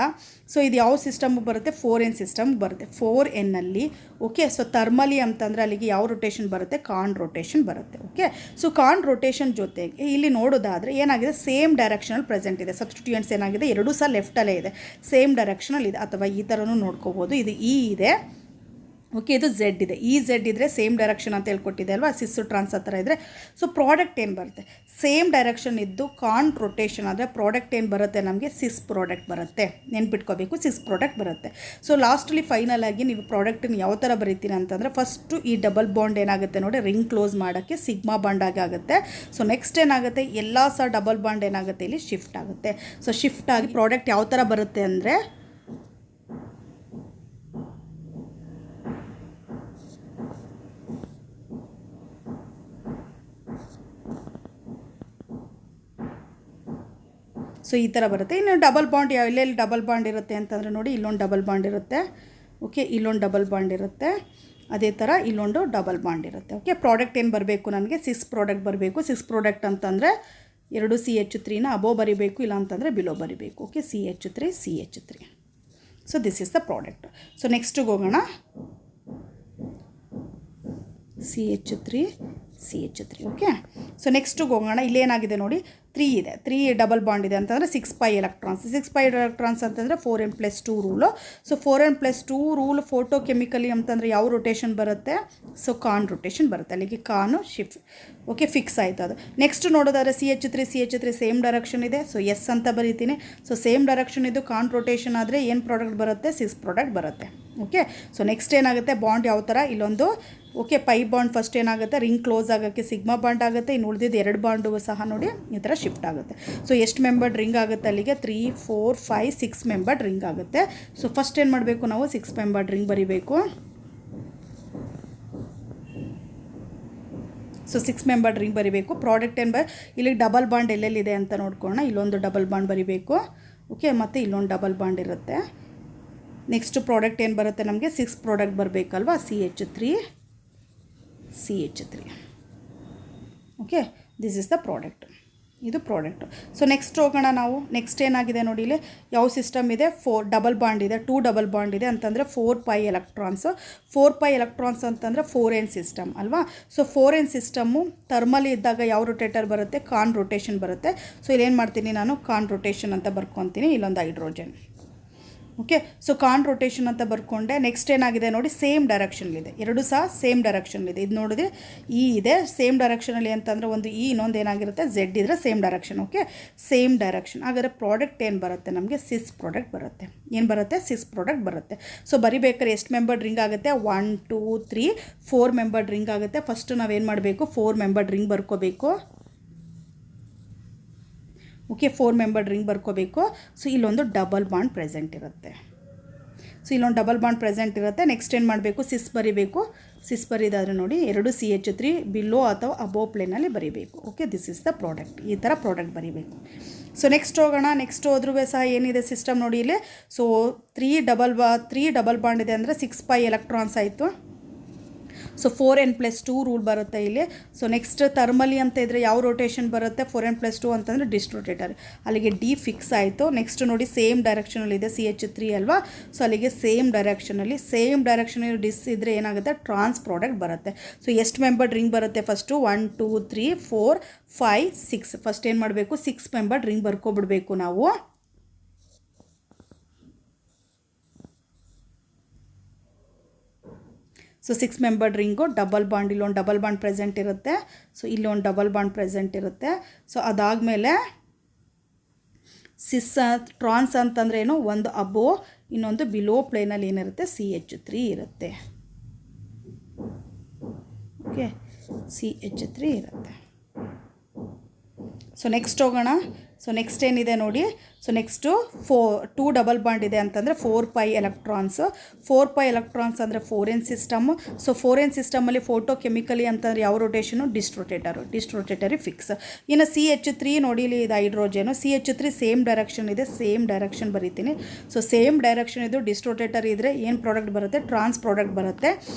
ಸೊ ಇದು ಯಾವ ಸಿಸ್ಟಮ್ಗೆ ಬರುತ್ತೆ, 4n ಸಿಸ್ಟಮ್ಗೆ ಬರುತ್ತೆ. 4n okay. ಸೊ ಥರ್ಮಲಿ ಅಂತಂದರೆ ಅಲ್ಲಿಗೆ ಯಾವ ರೊಟೇಷನ್ ಬರುತ್ತೆ, ಕಾನ್ ರೊಟೇಷನ್ ಬರುತ್ತೆ. ಓಕೆ. ಸೊ ಕಾನ್ ರೊಟೇಷನ್ ಜೊತೆಗೆ ಇಲ್ಲಿ ನೋಡೋದಾದರೆ ಏನಾಗಿದೆ, ಸೇಮ್ ಡೈರೆಕ್ಷನಲ್ಲಿ ಪ್ರೆಸೆಂಟ್ ಇದೆ. ಸಬ್ಸ್ಟಿಟ್ಯೂಯೆಂಟ್ಸ್ ಏನಾಗಿದೆ, ಎರಡೂ ಸಹ ಲೆಫ್ಟಲ್ಲೇ ಇದೆ, ಸೇಮ್ ಡೈರೆಕ್ಷನಲ್ಲಿ ಇದೆ. ಅಥವಾ ಈ ಥರನೂ ನೋಡ್ಕೋಬೋದು. ಇದು ಇ ಇದೆ, ಓಕೆ, ಇದು ಝೆಡ್ ಇದೆ. ಈ ಝೆಡ್ ಇದ್ದರೆ ಸೇಮ್ ಡೈರೆಕ್ಷನ್ ಅಂತ ಹೇಳ್ಕೊಟ್ಟಿದೆ ಅಲ್ವಾ, ಸಿಸ್ ಟ್ರಾನ್ಸ್ ಆ ಥರ ಇದ್ದರೆ. ಸೊ ಪ್ರಾಡಕ್ಟ್ ಏನು ಬರುತ್ತೆ, ಸೇಮ್ ಡೈರೆಕ್ಷನ್ ಇದ್ದು ಕಾನ್ ರೊಟೇಷನ್ ಆದರೆ ಪ್ರಾಡಕ್ಟ್ ಏನು ಬರುತ್ತೆ ನಮಗೆ, ಸಿಸ್ ಪ್ರಾಡಕ್ಟ್ ಬರುತ್ತೆ. ನೆನ್ಪಿಟ್ಕೋಬೇಕು, ಸಿಸ್ ಪ್ರಾಡಕ್ಟ್ ಬರುತ್ತೆ. ಸೊ ಲಾಸ್ಟಲ್ಲಿ ಫೈನಲ್ ಆಗಿ ನೀವು ಪ್ರಾಡಕ್ಟನ್ನು ಯಾವ ಥರ ಬರೀತೀರ ಅಂತಂದರೆ, ಫಸ್ಟು ಈ ಡಬಲ್ ಬಾಂಡ್ ಏನಾಗುತ್ತೆ ನೋಡಿ, ರಿಂಗ್ ಕ್ಲೋಸ್ ಮಾಡೋಕ್ಕೆ ಸಿಗ್ಮಾ ಬಾಂಡ್ ಆಗುತ್ತೆ. ಸೊ ನೆಕ್ಸ್ಟ್ ಏನಾಗುತ್ತೆ, ಎಲ್ಲ ಸಹ ಡಬಲ್ ಬಾಂಡ್ ಏನಾಗುತ್ತೆ, ಇಲ್ಲಿ ಶಿಫ್ಟ್ ಆಗುತ್ತೆ. ಸೊ ಶಿಫ್ಟ್ ಆಗಿ ಪ್ರಾಡಕ್ಟ್ ಯಾವ ಥರ ಬರುತ್ತೆ ಅಂದರೆ, ಸೊ ಈ ಥರ ಬರುತ್ತೆ. ಇನ್ನು ಡಬಲ್ ಬಾಂಡ್ ಎಲ್ಲೆಲ್ಲಿ ಡಬಲ್ ಬಾಂಡ್ ಇರುತ್ತೆ ಅಂತಂದರೆ ನೋಡಿ, ಇಲ್ಲೊಂದು ಡಬಲ್ ಬಾಂಡ್ ಇರುತ್ತೆ. ಓಕೆ, ಇಲ್ಲೊಂದು ಡಬಲ್ ಬಾಂಡ್ ಇರುತ್ತೆ. ಅದೇ ಥರ ಇಲ್ಲೊಂದು ಡಬಲ್ ಬಾಂಡ್ ಇರುತ್ತೆ. ಓಕೆ, ಪ್ರಾಡಕ್ಟ್ ಏನು ಬರಬೇಕು ನನಗೆ, ಸಿಸ್ ಪ್ರಾಡಕ್ಟ್ ಬರಬೇಕು. ಸಿಸ್ ಪ್ರಾಡಕ್ಟ್ ಅಂತಂದರೆ 2 CH3ನ ಅಬೋ ಬರಿಬೇಕು, ಇಲ್ಲ ಅಂತಂದರೆ ಬಿಲೋ ಬರಿಬೇಕು. Okay, CH3 CH3. So this is the product. So ನೆಕ್ಸ್ಟಿಗೆ ಹೋಗೋಣ. CH3 CH3. ಓಕೆ. ಸೊ ನೆಕ್ಸ್ಟಿಗೆ ಹೋಗೋಣ. ಇಲ್ಲೇನಾಗಿದೆ ನೋಡಿ, 3 ಇದೆ, 3 ಡಬಲ್ ಬಾಂಡ್ ಇದೆ ಅಂತಂದರೆ 6 ಪೈ ಎಲೆಕ್ಟ್ರಾನ್ಸ್. 6 ಪೈ ಎಲೆಕ್ಟ್ರಾನ್ಸ್ ಅಂತಂದರೆ 4n+2 rule. So 4n+2 rule photo chemically ಅಂತಂದರೆ ಯಾವ ರೊಟೇಷನ್ ಬರುತ್ತೆ, ಸೊ ಕಾನ್ ರೊಟೇಷನ್ ಬರುತ್ತೆ. ಅಲ್ಲಿಗೆ ಕಾನು ಶಿಫ್ಟ್. ಓಕೆ, ಫಿಕ್ಸ್ ಆಯಿತು ಅದು. ನೆಕ್ಸ್ಟ್ ನೋಡೋದಾದ್ರೆ CH3 ಸೇಮ್ ಡೈರೆಕ್ಷನ್ ಇದೆ. ಸೊ ಎಸ್ ಅಂತ ಬರೀತೀನಿ. ಸೊ ಸೇಮ್ ಡೈರೆಕ್ಷನ್ ಇದು, ಕಾನ್ ರೊಟೇಷನ್ ಆದರೆ ಏನು ಪ್ರಾಡಕ್ಟ್ ಬರುತ್ತೆ, ಸಿಸ್ ಪ್ರಾಡಕ್ಟ್ ಬರುತ್ತೆ. ಓಕೆ. ಸೊ ನೆಕ್ಸ್ಟ್ ಏನಾಗುತ್ತೆ, ಬಾಂಡ್ ಯಾವ ಥರ, ಇಲ್ಲೊಂದು ಓಕೆ ಪೈ ಬಾಂಡ್ ಫಸ್ಟ್ ಏನಾಗುತ್ತೆ, ರಿಂಗ್ ಕ್ಲೋಸ್ ಆಗೋಕ್ಕೆ ಸಿಗ್ಮಾ ಬಾಂಡ್ ಆಗುತ್ತೆ. ಇನ್ನು ಉಳಿದಿದ್ದು 2 ಬಾಂಡು ಸಹ ನೋಡಿ ಈ ಥರ ಶಿಫ್ಟ್ ಆಗುತ್ತೆ. ಸೊ ಎಷ್ಟು ಮೆಂಬರ್ಡ್ ರಿಂಗ್ ಆಗುತ್ತೆ ಅಲ್ಲಿಗೆ, 3 4 5 6 ಮೆಂಬರ್ಡ್ ರಿಂಗ್ ಆಗುತ್ತೆ. ಸೊ ಫಸ್ಟ್ ಏನು ಮಾಡಬೇಕು ನಾವು, 6 ಮೆಂಬರ್ಡ್ ರಿಂಗ್ ಬರೀಬೇಕು. ಸೊ 6 ಮೆಂಬರ್ಡ್ ರಿಂಗ್ ಬರೀಬೇಕು. ಪ್ರಾಡಕ್ಟ್ ಏನು ಇಲ್ಲಿ ಡಬಲ್ ಬಾಂಡ್ ಎಲ್ಲೆಲ್ಲಿದೆ ಅಂತ ನೋಡ್ಕೊಳ್ಳೋಣ. ಇಲ್ಲೊಂದು ಡಬಲ್ ಬಾಂಡ್ ಬರೀಬೇಕು. ಓಕೆ, ಮತ್ತು ಇಲ್ಲೊಂದು ಡಬಲ್ ಬಾಂಡ್ ಇರುತ್ತೆ. ನೆಕ್ಸ್ಟ್ ಪ್ರಾಡಕ್ಟ್ ಏನು ಬರುತ್ತೆ ನಮಗೆ, 6 ಪ್ರಾಡಕ್ಟ್ ಬರಬೇಕಲ್ವಾ, CH3 CH3. Okay, this is the product. ಇದು ಪ್ರಾಡಕ್ಟು. ಸೊ ನೆಕ್ಸ್ಟ್ ಹೋಗೋಣ ನಾವು. ನೆಕ್ಸ್ಟ್ ಏನಾಗಿದೆ ನೋಡಿ, ಇಲ್ಲಿ ಯಾವ ಸಿಸ್ಟಮ್ ಇದೆ, 4 ಡಬಲ್ ಬಾಂಡ್ ಇದೆ, 2 ಡಬಲ್ ಬಾಂಡ್ ಇದೆ ಅಂತಂದರೆ 4 ಪೈ ಎಲೆಕ್ಟ್ರಾನ್ಸು. 4 ಪೈ ಎಲೆಕ್ಟ್ರಾನ್ಸ್ ಅಂತಂದರೆ 4n ಸಿಸ್ಟಮ್ ಅಲ್ವಾ. ಸೊ 4n ಸಿಸ್ಟಮ್ಮು ಥರ್ಮಲಿ ಇದ್ದಾಗ ಯಾವ ರೊಟೇಟರ್ ಬರುತ್ತೆ, ಕಾನ್ ರೊಟೇಷನ್ ಬರುತ್ತೆ. ಸೊ ಇಲ್ಲೇನು ಮಾಡ್ತೀನಿ ನಾನು, ಕಾನ್ ರೊಟೇಷನ್ ಅಂತ ಬರ್ಕೊತೀನಿ. ಇಲ್ಲೊಂದು ಹೈಡ್ರೋಜನ್. ಓಕೆ. ಸೊ ಕಾನ್ ರೊಟೇಷನ್ ಅಂತ ಬರ್ಕೊಂಡೆ. ನೆಕ್ಸ್ಟ್ ಏನಾಗಿದೆ ನೋಡಿ, ಸೇಮ್ ಡೈರೆಕ್ಷನ್ಲಿದೆ, ಎರಡೂ ಸಹ ಸೇಮ್ ಡೈರೆಕ್ಷನ್ಲಿದೆ. ಇದು ನೋಡಿದ್ರೆ ಇ ಇದೆ ಸೇಮ್ ಡೈರೆಕ್ಷನಲ್ಲಿ ಅಂತಂದರೆ ಒಂದು ಇ, ಇನ್ನೊಂದು ಏನಾಗಿರುತ್ತೆ ಝೆಡ್ ಇದ್ರೆ same direction. Okay, same direction. ಹಾಗಾದರೆ ಪ್ರಾಡಕ್ಟ್ ಏನು ಬರುತ್ತೆ ನಮಗೆ, ಸಿಸ್ ಪ್ರಾಡಕ್ಟ್ ಬರುತ್ತೆ. ಏನು ಬರುತ್ತೆ, ಸಿಸ್ ಪ್ರಾಡಕ್ಟ್ ಬರುತ್ತೆ. ಸೊ ಬರಿಬೇಕಾದ್ರೆ ಎಷ್ಟು ಮೆಂಬರ್ಡ್ ರಿಂಗ್ ಆಗುತ್ತೆ, 1 2 3 4 ಮೆಂಬರ್ಡ್ ರಿಂಗ್ ಆಗುತ್ತೆ. ಫಸ್ಟು ನಾವೇನು ಮಾಡಬೇಕು, 4 ಮೆಂಬರ್ಡ್ ರಿಂಗ್ ಬರ್ಕೋಬೇಕು. ಓಕೆ, 4 ಮೆಂಬರ್ಡ್ ರಿಂಗ್ ಬರ್ಕೋಬೇಕು. ಸೊ ಇಲ್ಲೊಂದು ಡಬಲ್ ಬಾಂಡ್ ಪ್ರೆಸೆಂಟ್ ಇರುತ್ತೆ. ಸೊ ಇಲ್ಲೊಂದು ಡಬಲ್ ಬಾಂಡ್ ಪ್ರೆಸೆಂಟ್ ಇರುತ್ತೆ. ನೆಕ್ಸ್ಟ್ ಏನು ಮಾಡಬೇಕು, ಸಿಸ್ ಬರಿಬೇಕು. ಸಿಸ್ ಬರಿದಾದರೆ ನೋಡಿ 2 CH3 ಬಿಲೋ ಅಥವಾ ಅಬೋ ಪ್ಲೇನಲ್ಲಿ ಬರಿಬೇಕು. Okay, this is the product. ಈ ಥರ ಪ್ರಾಡಕ್ಟ್ ಬರಿಬೇಕು. ಸೊ ನೆಕ್ಸ್ಟ್ ಹೋಗೋಣ. ನೆಕ್ಸ್ಟ್ ಹೋದ್ರೂ ಸಹ ಏನಿದೆ ಸಿಸ್ಟಮ್ ನೋಡಿ ಇಲ್ಲಿ. ಸೊ 3 ಡಬಲ್ ಬಾಂಡ್ ಇದೆ ಅಂದರೆ 6 ಪೈ ಎಲೆಕ್ಟ್ರಾನ್ಸ್ ಆಯಿತು. ಸೊ 4n+2 ರೂಲ್ ಬರುತ್ತೆ ಇಲ್ಲಿ. ಸೊ ನೆಕ್ಸ್ಟ್ ಥರ್ಮಲಿ ಅಂತ ಇದ್ದರೆ ಯಾವ ರೊಟೇಷನ್ ಬರುತ್ತೆ, 4n+2 ಅಂತಂದರೆ ಡಿಸ್ಟ್ರೋಟೇಟರ್. ಅಲ್ಲಿಗೆ ಡಿ ಫಿಕ್ಸ್ ಆಯಿತು. ನೆಕ್ಸ್ಟ್ ನೋಡಿ ಸೇಮ್ ಡೈರೆಕ್ಷನಲ್ಲಿ ಇದೆ, CH3 ಅಲ್ವಾ. ಸೊ ಅಲ್ಲಿಗೆ ಸೇಮ್ ಡೈರೆಕ್ಷನಲ್ಲಿ ಡಿಸ್ ಇದ್ದರೆ ಏನಾಗುತ್ತೆ, ಟ್ರಾನ್ಸ್ ಪ್ರಾಡಕ್ಟ್ ಬರುತ್ತೆ. ಸೊ ಎಷ್ಟು ಮೆಂಬರ್ಡ್ ರಿಂಗ್ ಬರುತ್ತೆ, ಫಸ್ಟು 1 2 3 4 5 6. ಫಸ್ಟ್ ಏನು ಮಾಡಬೇಕು, 6 ಮೆಂಬರ್ಡ್ ರಿಂಗ್ ಬರ್ಕೊಬಿಡ್ಬೇಕು ನಾವು. So 6 membered ring, double bond, ಇಲ್ಲೊಂದು ಡಬಲ್ ಬಾಂಡ್ ಪ್ರೆಸೆಂಟ್ ಇರುತ್ತೆ. ಸೊ ಇಲ್ಲೊಂದು ಡಬಲ್ ಬಾಂಡ್ ಪ್ರೆಸೆಂಟ್ ಇರುತ್ತೆ. ಸೊ ಅದಾದಮೇಲೆ ಸಿಸ್ ಟ್ರಾನ್ಸ್ ಅಂತಂದ್ರೆ ಏನು, ಒಂದು ಅಬೋ ಇನ್ನೊಂದು ಬಿಲೋ ಪ್ಲೇನಲ್ಲಿ ಏನಿರುತ್ತೆ, CH3 ಇರುತ್ತೆ. ಓಕೆ, CH3 ಇರುತ್ತೆ. ಸೊ ನೆಕ್ಸ್ಟ್ ಹೋಗೋಣ. ಸೊ ನೆಕ್ಸ್ಟ್ ಏನಿದೆ ನೋಡಿ, ಸೊ ನೆಕ್ಸ್ಟು 2 ಡಬಲ್ ಬಾಂಡ್ ಇದೆ ಅಂತಂದರೆ 4π ಎಲೆಕ್ಟ್ರಾನ್ಸ್. 4π ಎಲೆಕ್ಟ್ರಾನ್ಸ್ ಅಂದರೆ 4n ಸಿಸ್ಟಮು. ಸೊ 4n ಸಿಸ್ಟಮಲ್ಲಿ ಫೋಟೋ ಕೆಮಿಕಲಿ ಅಂತಂದರೆ ಯಾವ ರೊಟೇಷನು, ಡಿಸ್ಟ್ರೋಟೇಟರಿ ಫಿಕ್ಸ್. ಇನ್ನು CH3 ನೋಡಿ, ಇಲ್ಲಿ ಇದು ಹೈಡ್ರೋಜನು. CH3 ಸೇಮ್ ಡೈರೆಕ್ಷನ್ ಇದೆ, ಸೇಮ್ ಡೈರೆಕ್ಷನ್ ಬರೀತೀನಿ. ಸೊ ಸೇಮ್ ಡೈರೆಕ್ಷನ್ ಇದು ಡಿಸ್ಟ್ರೋಟೇಟರಿ ಇದ್ದರೆ ಏನು ಪ್ರಾಡಕ್ಟ್ ಬರುತ್ತೆ, ಟ್ರಾನ್ಸ್ ಪ್ರಾಡಕ್ಟ್ ಬರುತ್ತೆ.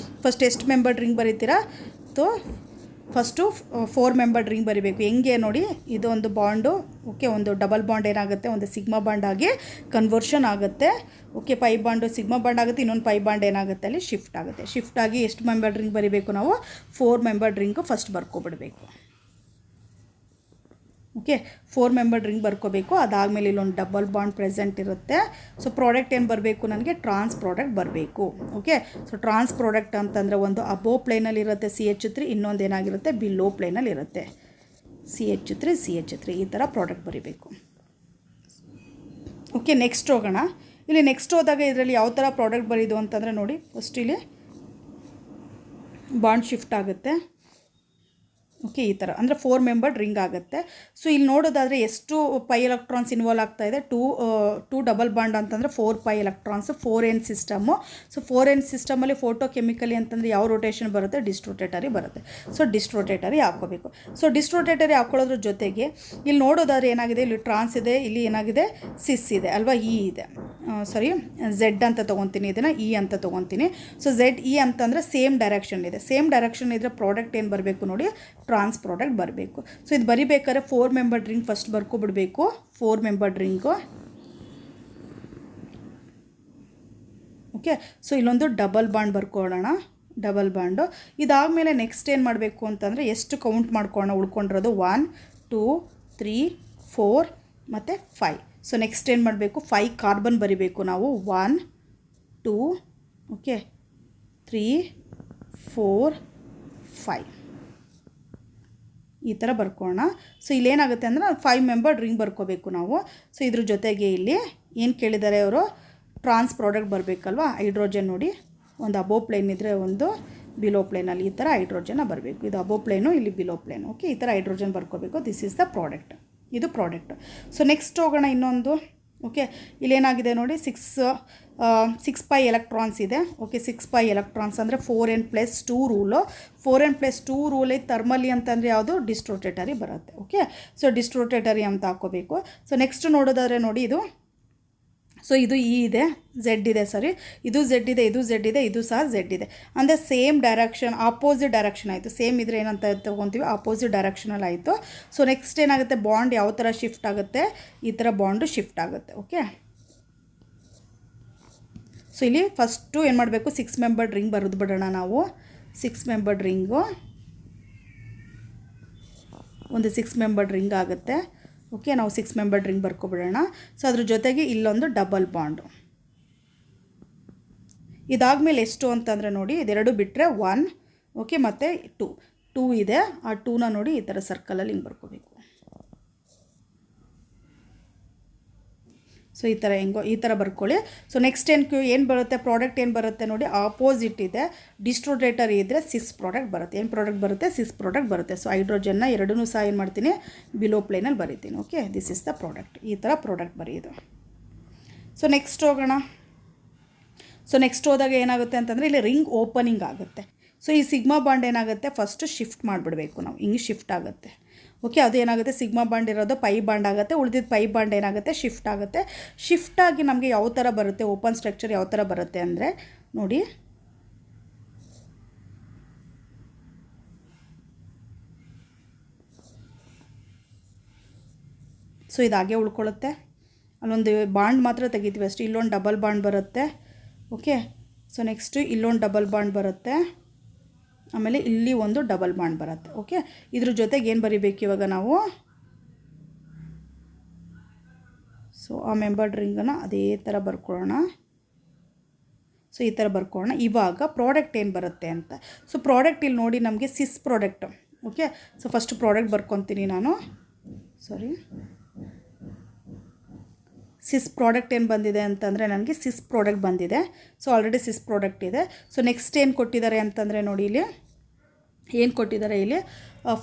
ಫಸ್ಟ್ ಎಷ್ಟು ಮೆಂಬರ್ಡ್ ರಿಂಗ್ ಬರೀತೀರಾ, ತೋ ಫಸ್ಟು 4 ಮೆಂಬರ್ಡ್ ರಿಂಗ್ ಬರೀಬೇಕು. ಹೆಂಗೆ ನೋಡಿ, ಇದು ಒಂದು ಬಾಂಡು, ಓಕೆ, ಒಂದು ಡಬಲ್ ಬಾಂಡ್ ಏನಾಗುತ್ತೆ, ಒಂದು ಸಿಗ್ಮಾ ಬಾಂಡ್ ಆಗಿ ಕನ್ವರ್ಷನ್ ಆಗುತ್ತೆ. Okay, pi bond sigma bond ಆಗುತ್ತೆ, ಇನ್ನೊಂದು ಪೈ ಬಾಂಡ್ ಏನಾಗುತ್ತೆ ಅಲ್ಲಿ ಶಿಫ್ಟ್ ಆಗುತ್ತೆ. ಶಿಫ್ಟ್ ಆಗಿ ಎಷ್ಟು ಮೆಂಬರ್ಡ್ ರಿಂಗ್ ಬರೀಬೇಕು ನಾವು, 4 ಮೆಂಬರ್ಡ್ ರಿಂಗು ಫಸ್ಟ್ ಬರ್ಕೊಬಿಡಬೇಕು. ಓಕೆ, 4 ಮೆಂಬರ್ಡ್ ರಿಂಗ್ ಬರ್ಕೋಬೇಕು. ಅದಾದಮೇಲೆ ಇಲ್ಲೊಂದು ಡಬಲ್ ಬಾಂಡ್ ಪ್ರೆಸೆಂಟ್ ಇರುತ್ತೆ. ಸೊ ಪ್ರಾಡಕ್ಟ್ ಏನು ಬರಬೇಕು ನನಗೆ, ಟ್ರಾನ್ಸ್ ಪ್ರಾಡಕ್ಟ್ ಬರಬೇಕು. ಓಕೆ, ಸೊ ಟ್ರಾನ್ಸ್ ಪ್ರಾಡಕ್ಟ್ ಅಂತಂದರೆ ಒಂದು ಅಬೋ ಪ್ಲೇನಲ್ಲಿ ಇರುತ್ತೆ CH3, ಇನ್ನೊಂದು ಏನಾಗಿರುತ್ತೆ ಬಿಲೋ ಪ್ಲೇನಲ್ಲಿ ಇರುತ್ತೆ CH3 ಈ ಥರ ಪ್ರಾಡಕ್ಟ್ ಬರೀಬೇಕು. ಓಕೆ, ನೆಕ್ಸ್ಟ್ ಹೋಗೋಣ. ಇಲ್ಲಿ ನೆಕ್ಸ್ಟ್ ಹೋದಾಗ ಇದರಲ್ಲಿ ಯಾವ ಥರ ಪ್ರಾಡಕ್ಟ್ ಬರೀದು ಅಂತಂದರೆ ನೋಡಿ, ಫಸ್ಟ್ ಇಲ್ಲಿ ಬಾಂಡ್ ಶಿಫ್ಟ್ ಆಗುತ್ತೆ. ಓಕೆ, ಈ ಥರ ಅಂದರೆ 4 ಮೆಂಬರ್ಡ್ ರಿಂಗ್ ಆಗುತ್ತೆ. ಸೊ ಇಲ್ಲಿ ನೋಡೋದಾದರೆ ಎಷ್ಟು ಪೈ ಎಲೆಕ್ಟ್ರಾನ್ಸ್ ಇನ್ವಾಲ್ವ್ ಆಗ್ತಾ ಇದೆ, 2 ಡಬಲ್ ಬಾಂಡ್ ಅಂತಂದರೆ 4π electrons, 4n system. So 4n ಸಿಸ್ಟಮಲ್ಲಿ ಫೋಟೋ ಕೆಮಿಕಲಿ ಅಂತಂದರೆ ಯಾವ ರೊಟೇಷನ್ ಬರುತ್ತೆ, ಡಿಸ್ಟ್ರೋಟೇಟರಿ ಬರುತ್ತೆ. ಸೊ ಡಿಸ್ಟ್ರೋಟೇಟರಿ ಹಾಕೋಬೇಕು. ಸೊ ಡಿಸ್ಟ್ರೋಟೇಟರಿ ಹಾಕೊಳ್ಳೋದ್ರ ಜೊತೆಗೆ ಇಲ್ಲಿ ನೋಡೋದಾದ್ರೆ ಏನಾಗಿದೆ, ಇಲ್ಲಿ ಟ್ರಾನ್ಸ್ ಇದೆ, ಇಲ್ಲಿ ಏನಾಗಿದೆ ಸಿಸ್ ಇದೆ ಅಲ್ವಾ, ಇ ಇದೆ, ಸಾರಿ Z ಅಂತ ತೊಗೊತೀನಿ, ಇದನ್ನು E ಅಂತ ತೊಗೊತೀನಿ. ಸೊ ZE ಅಂತಂದರೆ ಸೇಮ್ ಡೈರೆಕ್ಷನ್ ಇದೆ. ಸೇಮ್ ಡೈರೆಕ್ಷನ್ ಇದ್ದರೆ ಪ್ರಾಡಕ್ಟ್ ಏನು ಬರಬೇಕು ನೋಡಿ, ಟ್ರಾನ್ಸ್ ಪ್ರಾಡಕ್ಟ್ ಬರಬೇಕು. ಸೊ ಇದು ಬರಿಬೇಕಾದ್ರೆ 4 ಮೆಂಬರ್ಡ್ ರಿಂಗ್ ಫಸ್ಟ್ ಬರ್ಕೊಬಿಡಬೇಕು. 4 ಮೆಂಬರ್ಡ್ ರಿಂಗು. ಓಕೆ, ಸೊ ಇಲ್ಲೊಂದು ಡಬಲ್ ಬಾಂಡ್ ಬರ್ಕೊಳ್ಳೋಣ, ಡಬಲ್ ಬಾಂಡು. ಇದಾದಮೇಲೆ ನೆಕ್ಸ್ಟ್ ಏನು ಮಾಡಬೇಕು ಅಂತಂದರೆ ಎಷ್ಟು ಕೌಂಟ್ ಮಾಡ್ಕೊಳ್ಳೋಣ, ಉಳ್ಕೊಂಡಿರೋದು 1 2 3 4 ಮತ್ತು 5. ಸೊ ನೆಕ್ಸ್ಟ್ ಏನು ಮಾಡಬೇಕು, 5 ಕಾರ್ಬನ್ ಬರಿಬೇಕು ನಾವು. 1 2 ಓಕೆ 3 4 5 ಈ ಥರ ಬರ್ಕೊಳ್ಳೋಣ. ಸೊ ಇಲ್ಲೇನಾಗುತ್ತೆ ಅಂದರೆ 5 ಮೆಂಬರ್ಡ್ ರಿಂಗ್ ಬರ್ಕೋಬೇಕು ನಾವು. ಸೊ ಇದ್ರ ಜೊತೆಗೆ ಇಲ್ಲಿ ಏನು ಕೇಳಿದ್ದಾರೆ ಅವರು, ಟ್ರಾನ್ಸ್ ಪ್ರಾಡಕ್ಟ್ ಬರಬೇಕಲ್ವಾ, ಹೈಡ್ರೋಜನ್ ನೋಡಿ, ಒಂದು ಅಬೋ ಪ್ಲೇನ್ ಇದ್ದರೆ ಒಂದು ಬಿಲೋ ಪ್ಲೇನಲ್ಲಿ ಈ ಥರ ಹೈಡ್ರೋಜನ್ ಬರಬೇಕು. ಇದು ಅಬೋ ಪ್ಲೇನು, ಇಲ್ಲಿ ಬಿಲೋ ಪ್ಲೇನು. ಓಕೆ, ಈ ಥರ ಹೈಡ್ರೋಜನ್ ಬರ್ಕೋಬೇಕು. ದಿಸ್ ಈಸ್ ದ ಪ್ರಾಡಕ್ಟ್, ಇದು ಪ್ರಾಡಕ್ಟ್. ಸೊ ನೆಕ್ಸ್ಟ್ ಹೋಗೋಣ ಇನ್ನೊಂದು. ಓಕೆ, ಇಲ್ಲೇನಾಗಿದೆ ನೋಡಿ, 6π ಎಲೆಕ್ಟ್ರಾನ್ಸ್ ಇದೆ. ಓಕೆ, 6π ಎಲೆಕ್ಟ್ರಾನ್ಸ್ ಅಂದರೆ 4n+2 rule. 4n+2 rule thermally ಅಂತಂದರೆ ಯಾವುದು, ಡಿಸ್ಟ್ರೋಟೇಟರಿ ಬರುತ್ತೆ. ಓಕೆ, ಸೊ ಡಿಸ್ಟ್ರೋಟೇಟರಿ ಅಂತ ಹಾಕೋಬೇಕು. ಸೊ ನೆಕ್ಸ್ಟ್ ನೋಡೋದಾದರೆ ನೋಡಿ, ಇದು ಸೊ ಇದು E ಇದೆ, Z ಇದೆ, ಸಾರಿ ಇದು Z ಇದೆ, ಇದು Z ಇದೆ, ಇದು ಸಹ Z ಇದೆ. ಅಂದರೆ ಸೇಮ್ ಡೈರೆಕ್ಷನ್, ಆಪೋಸಿಟ್ ಡೈರೆಕ್ಷನ್ ಆಯಿತು. ಸೇಮ್ ಇದ್ರೆ ಏನಂತ ತೊಗೊತೀವಿ, ಆಪೋಸಿಟ್ ಡೈರೆಕ್ಷನಲ್ಲಿ ಆಯಿತು. ಸೊ ನೆಕ್ಸ್ಟ್ ಏನಾಗುತ್ತೆ, ಬಾಂಡ್ ಯಾವ ಥರ ಶಿಫ್ಟ್ ಆಗುತ್ತೆ, ಈ ಥರ ಬಾಂಡು ಶಿಫ್ಟ್ ಆಗುತ್ತೆ. ಓಕೆ, ಸೊ ಇಲ್ಲಿ ಫಸ್ಟು ಏನು ಮಾಡಬೇಕು, 6 ಮೆಂಬರ್ಡ್ ರಿಂಗ್ ಬರೆದು ಬಿಡೋಣ ನಾವು. 6 ಮೆಂಬರ್ಡ್ ರಿಂಗು, ಒಂದು 6 ಮೆಂಬರ್ಡ್ ರಿಂಗ್ ಆಗುತ್ತೆ. ಓಕೆ, ನಾವು 6 ಮೆಂಬರ್ಡ್ ರಿಂಗ್ ಬರ್ಕೊಬಿಡೋಣ. ಸೊ ಅದ್ರ ಜೊತೆಗೆ ಇಲ್ಲೊಂದು ಡಬಲ್ ಬಾಂಡು. ಇದಾದಮೇಲೆ ಎಷ್ಟು ಅಂತಂದರೆ ನೋಡಿ, ಇದೆರಡು ಬಿಟ್ಟರೆ 1 ಓಕೆ ಮತ್ತು 2 ಇದೆ. ಆ 2ನ ನೋಡಿ ಈ ಥರ ಸರ್ಕಲಲ್ಲಿ ಹಿಂಗೆ ಬರ್ಕೋಬೇಕು. ಸೊ ಈ ಥರ ಹೆಂಗೋ ಈ ಥರ ಬರ್ಕೊಳ್ಳಿ. ಸೊ ನೆಕ್ಸ್ಟ್ ಏನು ಬರುತ್ತೆ, ಪ್ರಾಡಕ್ಟ್ ಏನು ಬರುತ್ತೆ ನೋಡಿ, ಆಪೋಸಿಟ್ ಇದೆ. ಡಿಸ್ಟ್ರೋಟೇಟರಿ ಇದ್ದರೆ ಸಿಸ್ ಪ್ರಾಡಕ್ಟ್ ಬರುತ್ತೆ. ಏನು ಪ್ರಾಡಕ್ಟ್ ಬರುತ್ತೆ, ಸಿಸ್ ಪ್ರಾಡಕ್ಟ್ ಬರುತ್ತೆ. ಸೊ ಹೈಡ್ರೋಜನ್ನ ಎರಡನ್ನೂ ಸಹ ಏನು ಮಾಡ್ತೀನಿ, ಬಿಲೋ ಪ್ಲೇನಲ್ಲಿ ಬರೀತೀನಿ. Okay, this is the product. ಈ ಥರ ಪ್ರಾಡಕ್ಟ್ ಬರೆಯೋದು. ಸೊ ನೆಕ್ಸ್ಟ್ ಹೋಗೋಣ. ಸೊ ನೆಕ್ಸ್ಟ್ ಹೋದಾಗ ಏನಾಗುತ್ತೆ ಅಂತಂದರೆ ಇಲ್ಲಿ ರಿಂಗ್ ಓಪನಿಂಗ್ ಆಗುತ್ತೆ. ಸೊ ಈ ಸಿಗ್ಮಾ ಬಾಂಡ್ ಏನಾಗುತ್ತೆ, ಫಸ್ಟು ಶಿಫ್ಟ್ ಮಾಡಿಬಿಡಬೇಕು ನಾವು, ಹಿಂಗೆ ಶಿಫ್ಟ್ ಆಗುತ್ತೆ. ಓಕೆ, ಅದು ಏನಾಗುತ್ತೆ, ಸಿಗ್ಮಾ ಬಾಂಡ್ ಇರೋದು ಪೈ ಬಾಂಡ್ ಆಗುತ್ತೆ, ಉಳಿದಿದ್ದು ಪೈ ಬಾಂಡ್ ಏನಾಗುತ್ತೆ, ಶಿಫ್ಟ್ ಆಗುತ್ತೆ. ಶಿಫ್ಟಾಗಿ ನಮಗೆ ಯಾವ ಥರ ಬರುತ್ತೆ, ಓಪನ್ ಸ್ಟ್ರಕ್ಚರ್ ಯಾವ ಥರ ಬರುತ್ತೆ ಅಂದರೆ ನೋಡಿ, ಸೊ ಇದಾಗೆ ಉಳ್ಕೊಳ್ಳುತ್ತೆ. ಅಲ್ಲೊಂದು ಬಾಂಡ್ ಮಾತ್ರ ತೆಗಿತೀವಿ ಅಷ್ಟೇ. ಇಲ್ಲೊಂದು ಡಬಲ್ ಬಾಂಡ್ ಬರುತ್ತೆ. ಓಕೆ, ಸೊ ನೆಕ್ಸ್ಟು ಇಲ್ಲೊಂದು ಡಬಲ್ ಬಾಂಡ್ ಬರುತ್ತೆ, ಆಮೇಲೆ ಇಲ್ಲಿ ಒಂದು ಡಬಲ್ ಬಾಂಡ್ ಬರುತ್ತೆ. ಓಕೆ, ಇದ್ರ ಜೊತೆಗೆ ಏನು ಬರಿಬೇಕು ಇವಾಗ ನಾವು, ಸೊ ಆ ಮೆಂಬರ್ಡ್ ರಿಂಗನ್ನು ಅದೇ ಥರ ಬರ್ಕೊಳ್ಳೋಣ. ಸೊ ಈ ಥರ ಬರ್ಕೊಳ್ಳೋಣ. ಇವಾಗ ಪ್ರಾಡಕ್ಟ್ ಏನು ಬರುತ್ತೆ ಅಂತ. ಸೊ ಪ್ರಾಡಕ್ಟ್ ಇಲ್ಲಿ ನೋಡಿ ನಮಗೆ cis product. Okay, so first product ಬರ್ಕೊತೀನಿ ನಾನು, ಸಾರಿ ಸಿಸ್ ಪ್ರಾಡಕ್ಟ್ ಏನು ಬಂದಿದೆ ಅಂತಂದರೆ ನನಗೆ ಸಿಸ್ ಪ್ರಾಡಕ್ಟ್ ಬಂದಿದೆ. ಸೊ ಆಲ್ರೆಡಿ ಸಿಸ್ ಪ್ರಾಡಕ್ಟ್ ಇದೆ. ಸೊ ನೆಕ್ಸ್ಟ್ ಏನು ಕೊಟ್ಟಿದ್ದಾರೆ ಅಂತಂದರೆ ನೋಡಿ, ಇಲ್ಲಿ ಏನು ಕೊಟ್ಟಿದ್ದಾರೆ ಇಲ್ಲಿ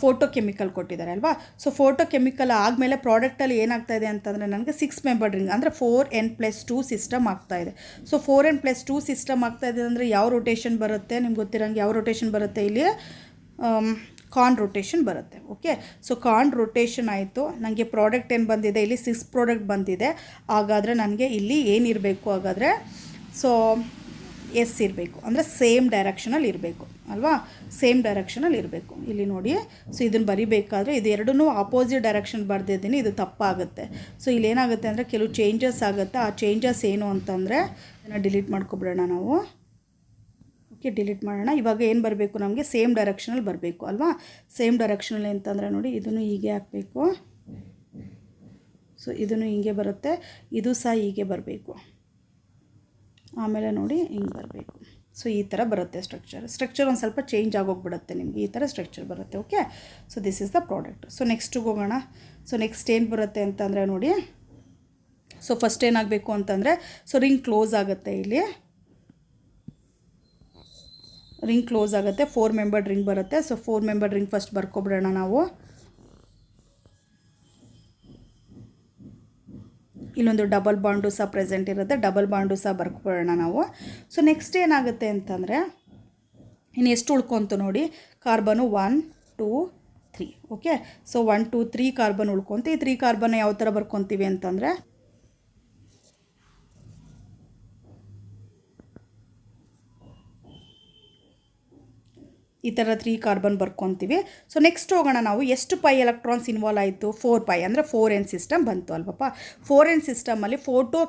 ಫೋಟೋ ಕೆಮಿಕಲ್ ಕೊಟ್ಟಿದ್ದಾರೆ ಅಲ್ವಾ. ಸೊ ಫೋಟೋ ಕೆಮಿಕಲ್ ಆದಮೇಲೆ ಪ್ರಾಡಕ್ಟಲ್ಲಿ ಏನಾಗ್ತಾಯಿದೆ ಅಂತಂದರೆ ನನಗೆ 6 ಮೆಂಬರ್ಡ್ ರಿಂಗ್ ಅಂದರೆ 4n+2 ಸಿಸ್ಟಮ್ ಆಗ್ತಾಯಿದೆ. ಸೊ 4n+2 ಸಿಸ್ಟಮ್ ಆಗ್ತಾಯಿದೆ ಅಂದರೆ ಯಾವ ರೊಟೇಷನ್ ಬರುತ್ತೆ ನಿಮ್ಗೆ ಗೊತ್ತಿರೋಂಗೆ, ಯಾವ ರೊಟೇಷನ್ ಬರುತ್ತೆ ಇಲ್ಲಿ ಕಾನ್ ರೊಟೇಷನ್ ಬರುತ್ತೆ. ಓಕೆ, ಸೊ ಕಾನ್ ರೊಟೇಷನ್ ಆಯಿತು. ನನಗೆ ಪ್ರಾಡಕ್ಟ್ ಏನು ಬಂದಿದೆ ಇಲ್ಲಿ 6 ಪ್ರಾಡಕ್ಟ್ ಬಂದಿದೆ. ಹಾಗಾದರೆ ನನಗೆ ಇಲ್ಲಿ ಏನಿರಬೇಕು ಹಾಗಾದರೆ, ಸೊ ಎಸ್ ಇರಬೇಕು, ಅಂದರೆ ಸೇಮ್ ಡೈರೆಕ್ಷನಲ್ಲಿ ಇರಬೇಕು ಅಲ್ವಾ, ಸೇಮ್ ಡೈರೆಕ್ಷನಲ್ಲಿ ಇರಬೇಕು. ಇಲ್ಲಿ ನೋಡಿ, ಸೊ ಇದನ್ನು ಬರಿಬೇಕಾದ್ರೆ ಇದು ಎರಡೂ ಆಪೋಸಿಟ್ ಡೈರೆಕ್ಷನ್ ಬರೆದಿದ್ದೀನಿ, ಇದು ತಪ್ಪಾಗುತ್ತೆ. ಸೊ ಇಲ್ಲಿ ಏನಾಗುತ್ತೆ ಅಂದರೆ ಕೆಲವು ಚೇಂಜಸ್ ಆಗುತ್ತೆ. ಆ ಚೇಂಜಸ್ ಏನು ಅಂತಂದರೆ ಅದನ್ನು ಡಿಲೀಟ್ ಮಾಡ್ಕೊಬಿಡೋಣ ನಾವು. ಓಕೆ, ಡಿಲೀಟ್ ಮಾಡೋಣ. ಇವಾಗ ಏನು ಬರಬೇಕು ನಮಗೆ ಸೇಮ್ ಡೈರೆಕ್ಷನಲ್ಲಿ ಬರಬೇಕು ಅಲ್ವಾ. ಸೇಮ್ ಡೈರೆಕ್ಷನಲ್ಲಿ ಅಂತಂದರೆ ನೋಡಿ, ಇದನ್ನು ಹೀಗೆ ಹಾಕಬೇಕು. ಸೊ ಇದನ್ನು ಹೀಗೆ ಬರುತ್ತೆ, ಇದು ಸಹ ಹೀಗೆ ಬರಬೇಕು. ಆಮೇಲೆ ನೋಡಿ ಹಿಂಗೆ ಬರಬೇಕು. ಸೊ ಈ ಥರ ಬರುತ್ತೆ ಸ್ಟ್ರಕ್ಚರ್ ಒಂದು ಸ್ವಲ್ಪ ಚೇಂಜ್ ಆಗೋಗ್ಬಿಡುತ್ತೆ ನಿಮಗೆ, ಈ ಥರ ಸ್ಟ್ರಕ್ಚರ್ ಬರುತ್ತೆ. Okay, so this is the product. So ನೆಕ್ಸ್ಟಿಗೆ ಹೋಗೋಣ. ಸೊ ನೆಕ್ಸ್ಟ್ ಏನು ಬರುತ್ತೆ ಅಂತಂದರೆ ನೋಡಿ, ಸೊ ಫಸ್ಟ್ ಏನಾಗಬೇಕು ಅಂತಂದರೆ, ಸೊ ರಿಂಗ್ ಕ್ಲೋಸ್ ಆಗುತ್ತೆ. ಇಲ್ಲಿ ರಿಂಗ್ ಕ್ಲೋಸ್ ಆಗುತ್ತೆ, 4 ಮೆಂಬರ್ಡ್ ರಿಂಗ್ ಬರುತ್ತೆ. ಸೊ 4 ಮೆಂಬರ್ಡ್ ರಿಂಗ್ ಫಸ್ಟ್ ಬರ್ಕೊಬಿಡೋಣ ನಾವು. ಇಲ್ಲೊಂದು ಡಬಲ್ ಬಾಂಡು ಸಹ ಪ್ರೆಸೆಂಟ್ ಇರುತ್ತೆ, ಡಬಲ್ ಬಾಂಡು ಸಹ ಬರ್ಕೊಬಿಡೋಣ ನಾವು. ಸೊ ನೆಕ್ಸ್ಟ್ ಏನಾಗುತ್ತೆ ಅಂತಂದರೆ, ಇನ್ನು ಎಷ್ಟು ಉಳ್ಕೊಂತು ನೋಡಿ, ಕಾರ್ಬನು 1 2 3. ಓಕೆ, ಸೊ 1 2 3 ಕಾರ್ಬನ್ ಉಳ್ಕೊತೀವಿ. 3 ಕಾರ್ಬನ್ ಯಾವ ಥರ ಬರ್ಕೊತೀವಿ ಅಂತಂದರೆ, ಈ ಥರ 3 ಕಾರ್ಬನ್ ಬರ್ಕೊತೀವಿ. ಸೊ ನೆಕ್ಸ್ಟ್ ಹೋಗೋಣ ನಾವು, ಎಷ್ಟು ಪೈ ಎಲೆಕ್ಟ್ರಾನ್ಸ್ ಇನ್ವಾಲ್ವ್ ಆಯಿತು, 4 ಪೈ ಅಂದರೆ 4n ಸಿಸ್ಟಮ್ ಬಂತು ಅಲ್ವಪ್ಪ. 4n ಸಿಸ್ಟಮಲ್ಲಿ ಫೋಟೋ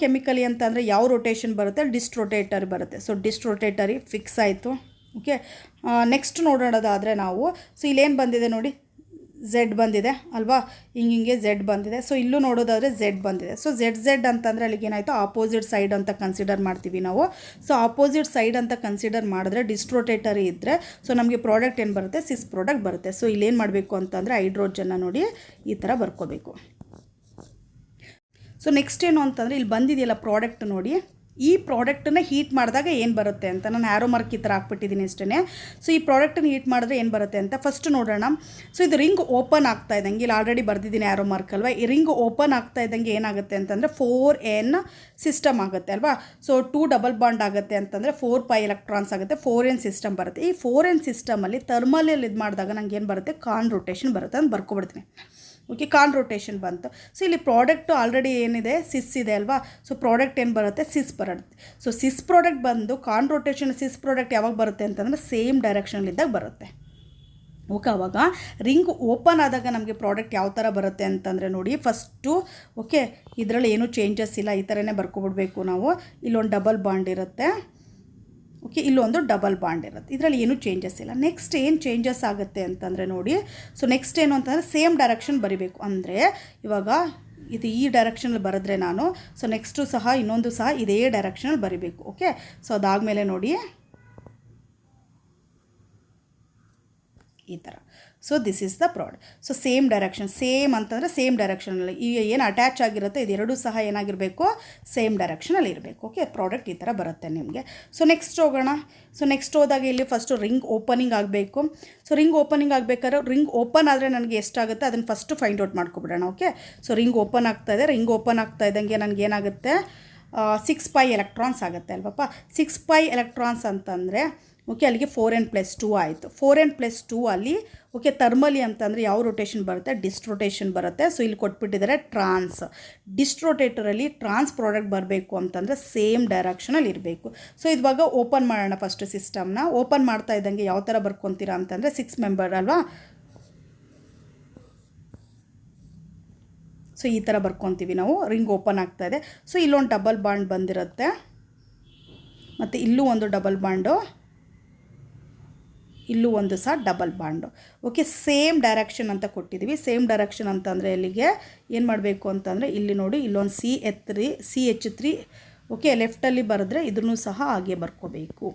ಕೆಮಿಕಲಿ ಅಂತಂದರೆ ಯಾವ ರೊಟೇಷನ್ ಬರುತ್ತೆ, ಡಿಸ್ಟ್ ರೊಟೇಟರಿ ಬರುತ್ತೆ. ಸೊ ಡಿಸ್ಟ್ ರೊಟೇಟರಿ ಫಿಕ್ಸ್ ಆಯಿತು. ಓಕೆ, ನೆಕ್ಸ್ಟ್ ನೋಡೋದಾದರೆ ನಾವು, ಸೊ ಇಲ್ಲೇನು ಬಂದಿದೆ ನೋಡಿ, ಝೆಡ್ ಬಂದಿದೆ ಅಲ್ವಾ, ಹಿಂಗೆ ಝೆಡ್ ಬಂದಿದೆ. ಸೊ ಇಲ್ಲೂ ನೋಡೋದಾದರೆ ಝೆಡ್ ಬಂದಿದೆ. ಸೊ ಝೆಡ್ ಅಂತಂದರೆ ಅಲ್ಲಿಗೆ ಏನಾಯಿತು, ಆಪೋಸಿಟ್ ಸೈಡ್ ಅಂತ ಕನ್ಸಿಡರ್ ಮಾಡ್ತೀವಿ ನಾವು. ಸೊ ಆಪೋಸಿಟ್ ಸೈಡ್ ಅಂತ ಕನ್ಸಿಡರ್ ಮಾಡಿದ್ರೆ ಡಿಸ್ಟ್ರೋಟೇಟರಿ ಇದ್ದರೆ, ಸೊ ನಮಗೆ ಪ್ರಾಡಕ್ಟ್ ಏನು ಬರುತ್ತೆ, 6 ಪ್ರಾಡಕ್ಟ್ ಬರುತ್ತೆ. ಸೊ ಇಲ್ಲೇನು ಮಾಡಬೇಕು ಅಂತಂದರೆ ಹೈಡ್ರೋಜನ್ನ ನೋಡಿ ಈ ಥರ ಬರ್ಕೋಬೇಕು. ಸೊ ನೆಕ್ಸ್ಟ್ ಏನು ಅಂತಂದರೆ, ಇಲ್ಲಿ ಬಂದಿದೆಯಲ್ಲ ಪ್ರಾಡಕ್ಟ್ ನೋಡಿ, ಈ ಪ್ರಾಡಕ್ಟನ್ನು ಹೀಟ್ ಮಾಡಿದಾಗ ಏನು ಬರುತ್ತೆ ಅಂತ ನಾನು ಆ್ಯರೋ ಮಾರ್ಕ್ ಈ ಥರ ಹಾಕ್ಬಿಟ್ಟಿದ್ದೀನಿ ಅಷ್ಟೇ. ಸೊ ಈ ಪ್ರಾಡಕ್ಟನ್ನು ಹೀಟ್ ಮಾಡಿದ್ರೆ ಏನು ಬರುತ್ತೆ ಅಂತ ಫಸ್ಟ್ ನೋಡೋಣ. ಸೊ ಇದು ರಿಂಗ್ ಓಪನ್ ಆಗ್ತಾ ಇದ್ದಂಗೆ, ಇಲ್ಲಿ ಆಲ್ರೆಡಿ ಬರ್ದಿದ್ದೀನಿ ಆ್ಯರೋ ಮಾರ್ಕ್ ಅಲ್ವಾ, ಈ ರಿಂಗ್ ಓಪನ್ ಆಗ್ತಾ ಇದ್ದಂಗೆ ಏನಾಗುತ್ತೆ ಅಂತಂದರೆ 4n ಸಿಸ್ಟಮ್ ಆಗುತ್ತೆ ಅಲ್ವಾ. ಸೊ 2 ಡಬಲ್ ಬಾಂಡ್ ಆಗುತ್ತೆ ಅಂತಂದರೆ 4 ಪೈ ಎಲೆಕ್ಟ್ರಾನ್ಸ್ ಆಗುತ್ತೆ, 4n ಸಿಸ್ಟಮ್ ಬರುತ್ತೆ. ಈ 4n ಸಿಸ್ಟಮಲ್ಲಿ ಥರ್ಮಲಲ್ಲಿ ಇದು ಮಾಡಿದಾಗ ನನಗೆ ಏನು ಬರುತ್ತೆ, ಕಾನ್ ರೊಟೇಷನ್ ಬರುತ್ತೆ ಅಂತ ಬರ್ಕೊಬಿಡ್ತೀನಿ. ಓಕೆ, ಕಾನ್ ರೊಟೇಷನ್ ಬಂತು. ಸೊ ಇಲ್ಲಿ ಪ್ರಾಡಕ್ಟು ಆಲ್ರೆಡಿ ಏನಿದೆ, ಸಿಸ್ ಇದೆ ಅಲ್ವಾ. ಸೊ ಪ್ರಾಡಕ್ಟ್ ಏನು ಬರುತ್ತೆ, ಸಿಸ್ ಬರುತ್ತೆ. ಸೊ ಸಿಸ್ ಪ್ರಾಡಕ್ಟ್ ಬಂದು ಕಾನ್ ರೊಟೇಷನ್ ಸಿಸ್ ಪ್ರಾಡಕ್ಟ್ ಯಾವಾಗ ಬರುತ್ತೆ ಅಂತಂದರೆ ಸೇಮ್ ಡೈರೆಕ್ಷನಲ್ಲಿದ್ದಾಗ ಬರುತ್ತೆ. ಓಕೆ, ಆವಾಗ ರಿಂಗ್ ಓಪನ್ ಆದಾಗ ನಮಗೆ ಪ್ರಾಡಕ್ಟ್ ಯಾವ ಥರ ಬರುತ್ತೆ ಅಂತಂದರೆ ನೋಡಿ, ಫಸ್ಟು ಓಕೆ ಇದರಲ್ಲಿ ಏನೂ ಚೇಂಜಸ್ ಇಲ್ಲ, ಈ ಥರನೇ ಬರ್ಕೊಬಿಡ್ಬೇಕು ನಾವು. ಇಲ್ಲೊಂದು ಡಬಲ್ ಬಾಂಡ್ ಇರುತ್ತೆ. ಓಕೆ, ಇಲ್ಲೊಂದು ಡಬಲ್ ಬಾಂಡ್ ಇರುತ್ತೆ, ಇದರಲ್ಲಿ ಏನೂ ಚೇಂಜಸ್ ಇಲ್ಲ. ನೆಕ್ಸ್ಟ್ ಏನು ಚೇಂಜಸ್ ಆಗುತ್ತೆ ಅಂತಂದರೆ ನೋಡಿ, ಸೊ ನೆಕ್ಸ್ಟ್ ಏನು ಅಂತಂದರೆ ಸೇಮ್ ಡೈರೆಕ್ಷನ್ ಬರಿಬೇಕು. ಅಂದರೆ ಇವಾಗ ಇದು ಈ ಡೈರೆಕ್ಷನಲ್ಲಿ ಬರೆದ್ರೆ ನಾನು, ಸೊ ನೆಕ್ಸ್ಟು ಸಹ ಇನ್ನೊಂದು ಸಹ ಇದೇ ಡೈರೆಕ್ಷನಲ್ಲಿ ಬರಿಬೇಕು. ಓಕೆ, ಸೊ ಅದಾದಮೇಲೆ ನೋಡಿ ಈ ಥರ. So this is the product. So same direction, same ಅಂತಂದರೆ ಸೇಮ್ ಡೈರೆಕ್ಷನಲ್ಲಿ ಈ ಏನು ಅಟ್ಯಾಚ್ ಆಗಿರುತ್ತೆ ಇದೆರಡೂ ಸಹ ಏನಾಗಿರಬೇಕು, ಸೇಮ್ ಡೈರೆಕ್ಷನಲ್ಲಿ ಇರಬೇಕು. ಓಕೆ, ಪ್ರಾಡಕ್ಟ್ ಈ ಥರ ಬರುತ್ತೆ ನಿಮಗೆ. ಸೊ ನೆಕ್ಸ್ಟ್ ಹೋಗೋಣ. ಸೊ ನೆಕ್ಸ್ಟ್ ಹೋದಾಗ ಇಲ್ಲಿ ಫಸ್ಟು ರಿಂಗ್ ಓಪನಿಂಗ್ ಆಗಬೇಕು. ಸೊ ರಿಂಗ್ ಓಪನಿಂಗ್ ಆಗಬೇಕಾದ್ರೆ ರಿಂಗ್ ಓಪನ್ ಆದರೆ ನನಗೆ ಎಷ್ಟಾಗುತ್ತೆ ಅದನ್ನು ಫಸ್ಟು ಫೈಂಡ್ ಔಟ್ ಮಾಡ್ಕೊಬಿಡೋಣ. ಓಕೆ, ಸೊ ರಿಂಗ್ ಓಪನ್ ಆಗ್ತಾಯಿದೆ, ರಿಂಗ್ ಓಪನ್ ಆಗ್ತಾ ಇದ್ದಂಗೆ ನನಗೇನಾಗುತ್ತೆ, 6 ಪೈ ಎಲೆಕ್ಟ್ರಾನ್ಸ್ ಆಗುತ್ತೆ ಅಲ್ವಪ್ಪ. 6 ಪೈ ಎಲೆಕ್ಟ್ರಾನ್ಸ್ ಅಂತಂದರೆ ಓಕೆ, ಅಲ್ಲಿಗೆ 4n+2 ಆಯಿತು. 4n+2 ಅಲ್ಲಿ ಓಕೆ ಥರ್ಮಲಿ ಅಂತಂದರೆ ಯಾವ ರೊಟೇಷನ್ ಬರುತ್ತೆ, ಡಿಸ್ಟ್ ರೊಟೇಷನ್ ಬರುತ್ತೆ. ಸೊ ಇಲ್ಲಿ ಕೊಟ್ಬಿಟ್ಟಿದ್ದಾರೆ ಟ್ರಾನ್ಸ್. ಡಿಸ್ಟ್ ರೊಟೇಟರಲ್ಲಿ ಟ್ರಾನ್ಸ್ ಪ್ರಾಡಕ್ಟ್ ಬರಬೇಕು ಅಂತಂದರೆ ಸೇಮ್ ಡೈರೆಕ್ಷನಲ್ಲಿ ಇರಬೇಕು. ಸೊ ಇವಾಗ ಓಪನ್ ಮಾಡೋಣ ಫಸ್ಟ್ ಸಿಸ್ಟಮ್ನ. ಓಪನ್ ಮಾಡ್ತಾ ಇದ್ದಂಗೆ ಯಾವ ಥರ ಬರ್ಕೊತೀರಾ ಅಂತಂದರೆ 6 ಮೆಂಬರ್ ಅಲ್ವಾ. ಸೊ ಈ ಥರ ಬರ್ಕೊತೀವಿ ನಾವು. ರಿಂಗ್ ಓಪನ್ ಆಗ್ತಾಯಿದೆ. ಸೊ ಇಲ್ಲೊಂದು ಡಬಲ್ ಬಾಂಡ್ ಬಂದಿರುತ್ತೆ, ಮತ್ತು ಇಲ್ಲೂ ಒಂದು ಡಬಲ್ ಬಾಂಡು, ಇಲ್ಲೂ ಒಂದು ಸಹ double bond. Okay, same direction ಅಂತ ಕೊಟ್ಟಿದ್ದೀವಿ. ಸೇಮ್ ಡೈರೆಕ್ಷನ್ ಅಂತಂದರೆ ಇಲ್ಲಿಗೆ ಏನು ಮಾಡಬೇಕು ಅಂತಂದರೆ ಇಲ್ಲಿ ನೋಡಿ, ಇಲ್ಲೊಂದು CH3 ಓಕೆ ಲೆಫ್ಟಲ್ಲಿ ಬರೆದ್ರೆ ಇದನ್ನು ಸಹ ಹಾಗೆ ಬರ್ಕೋಬೇಕು.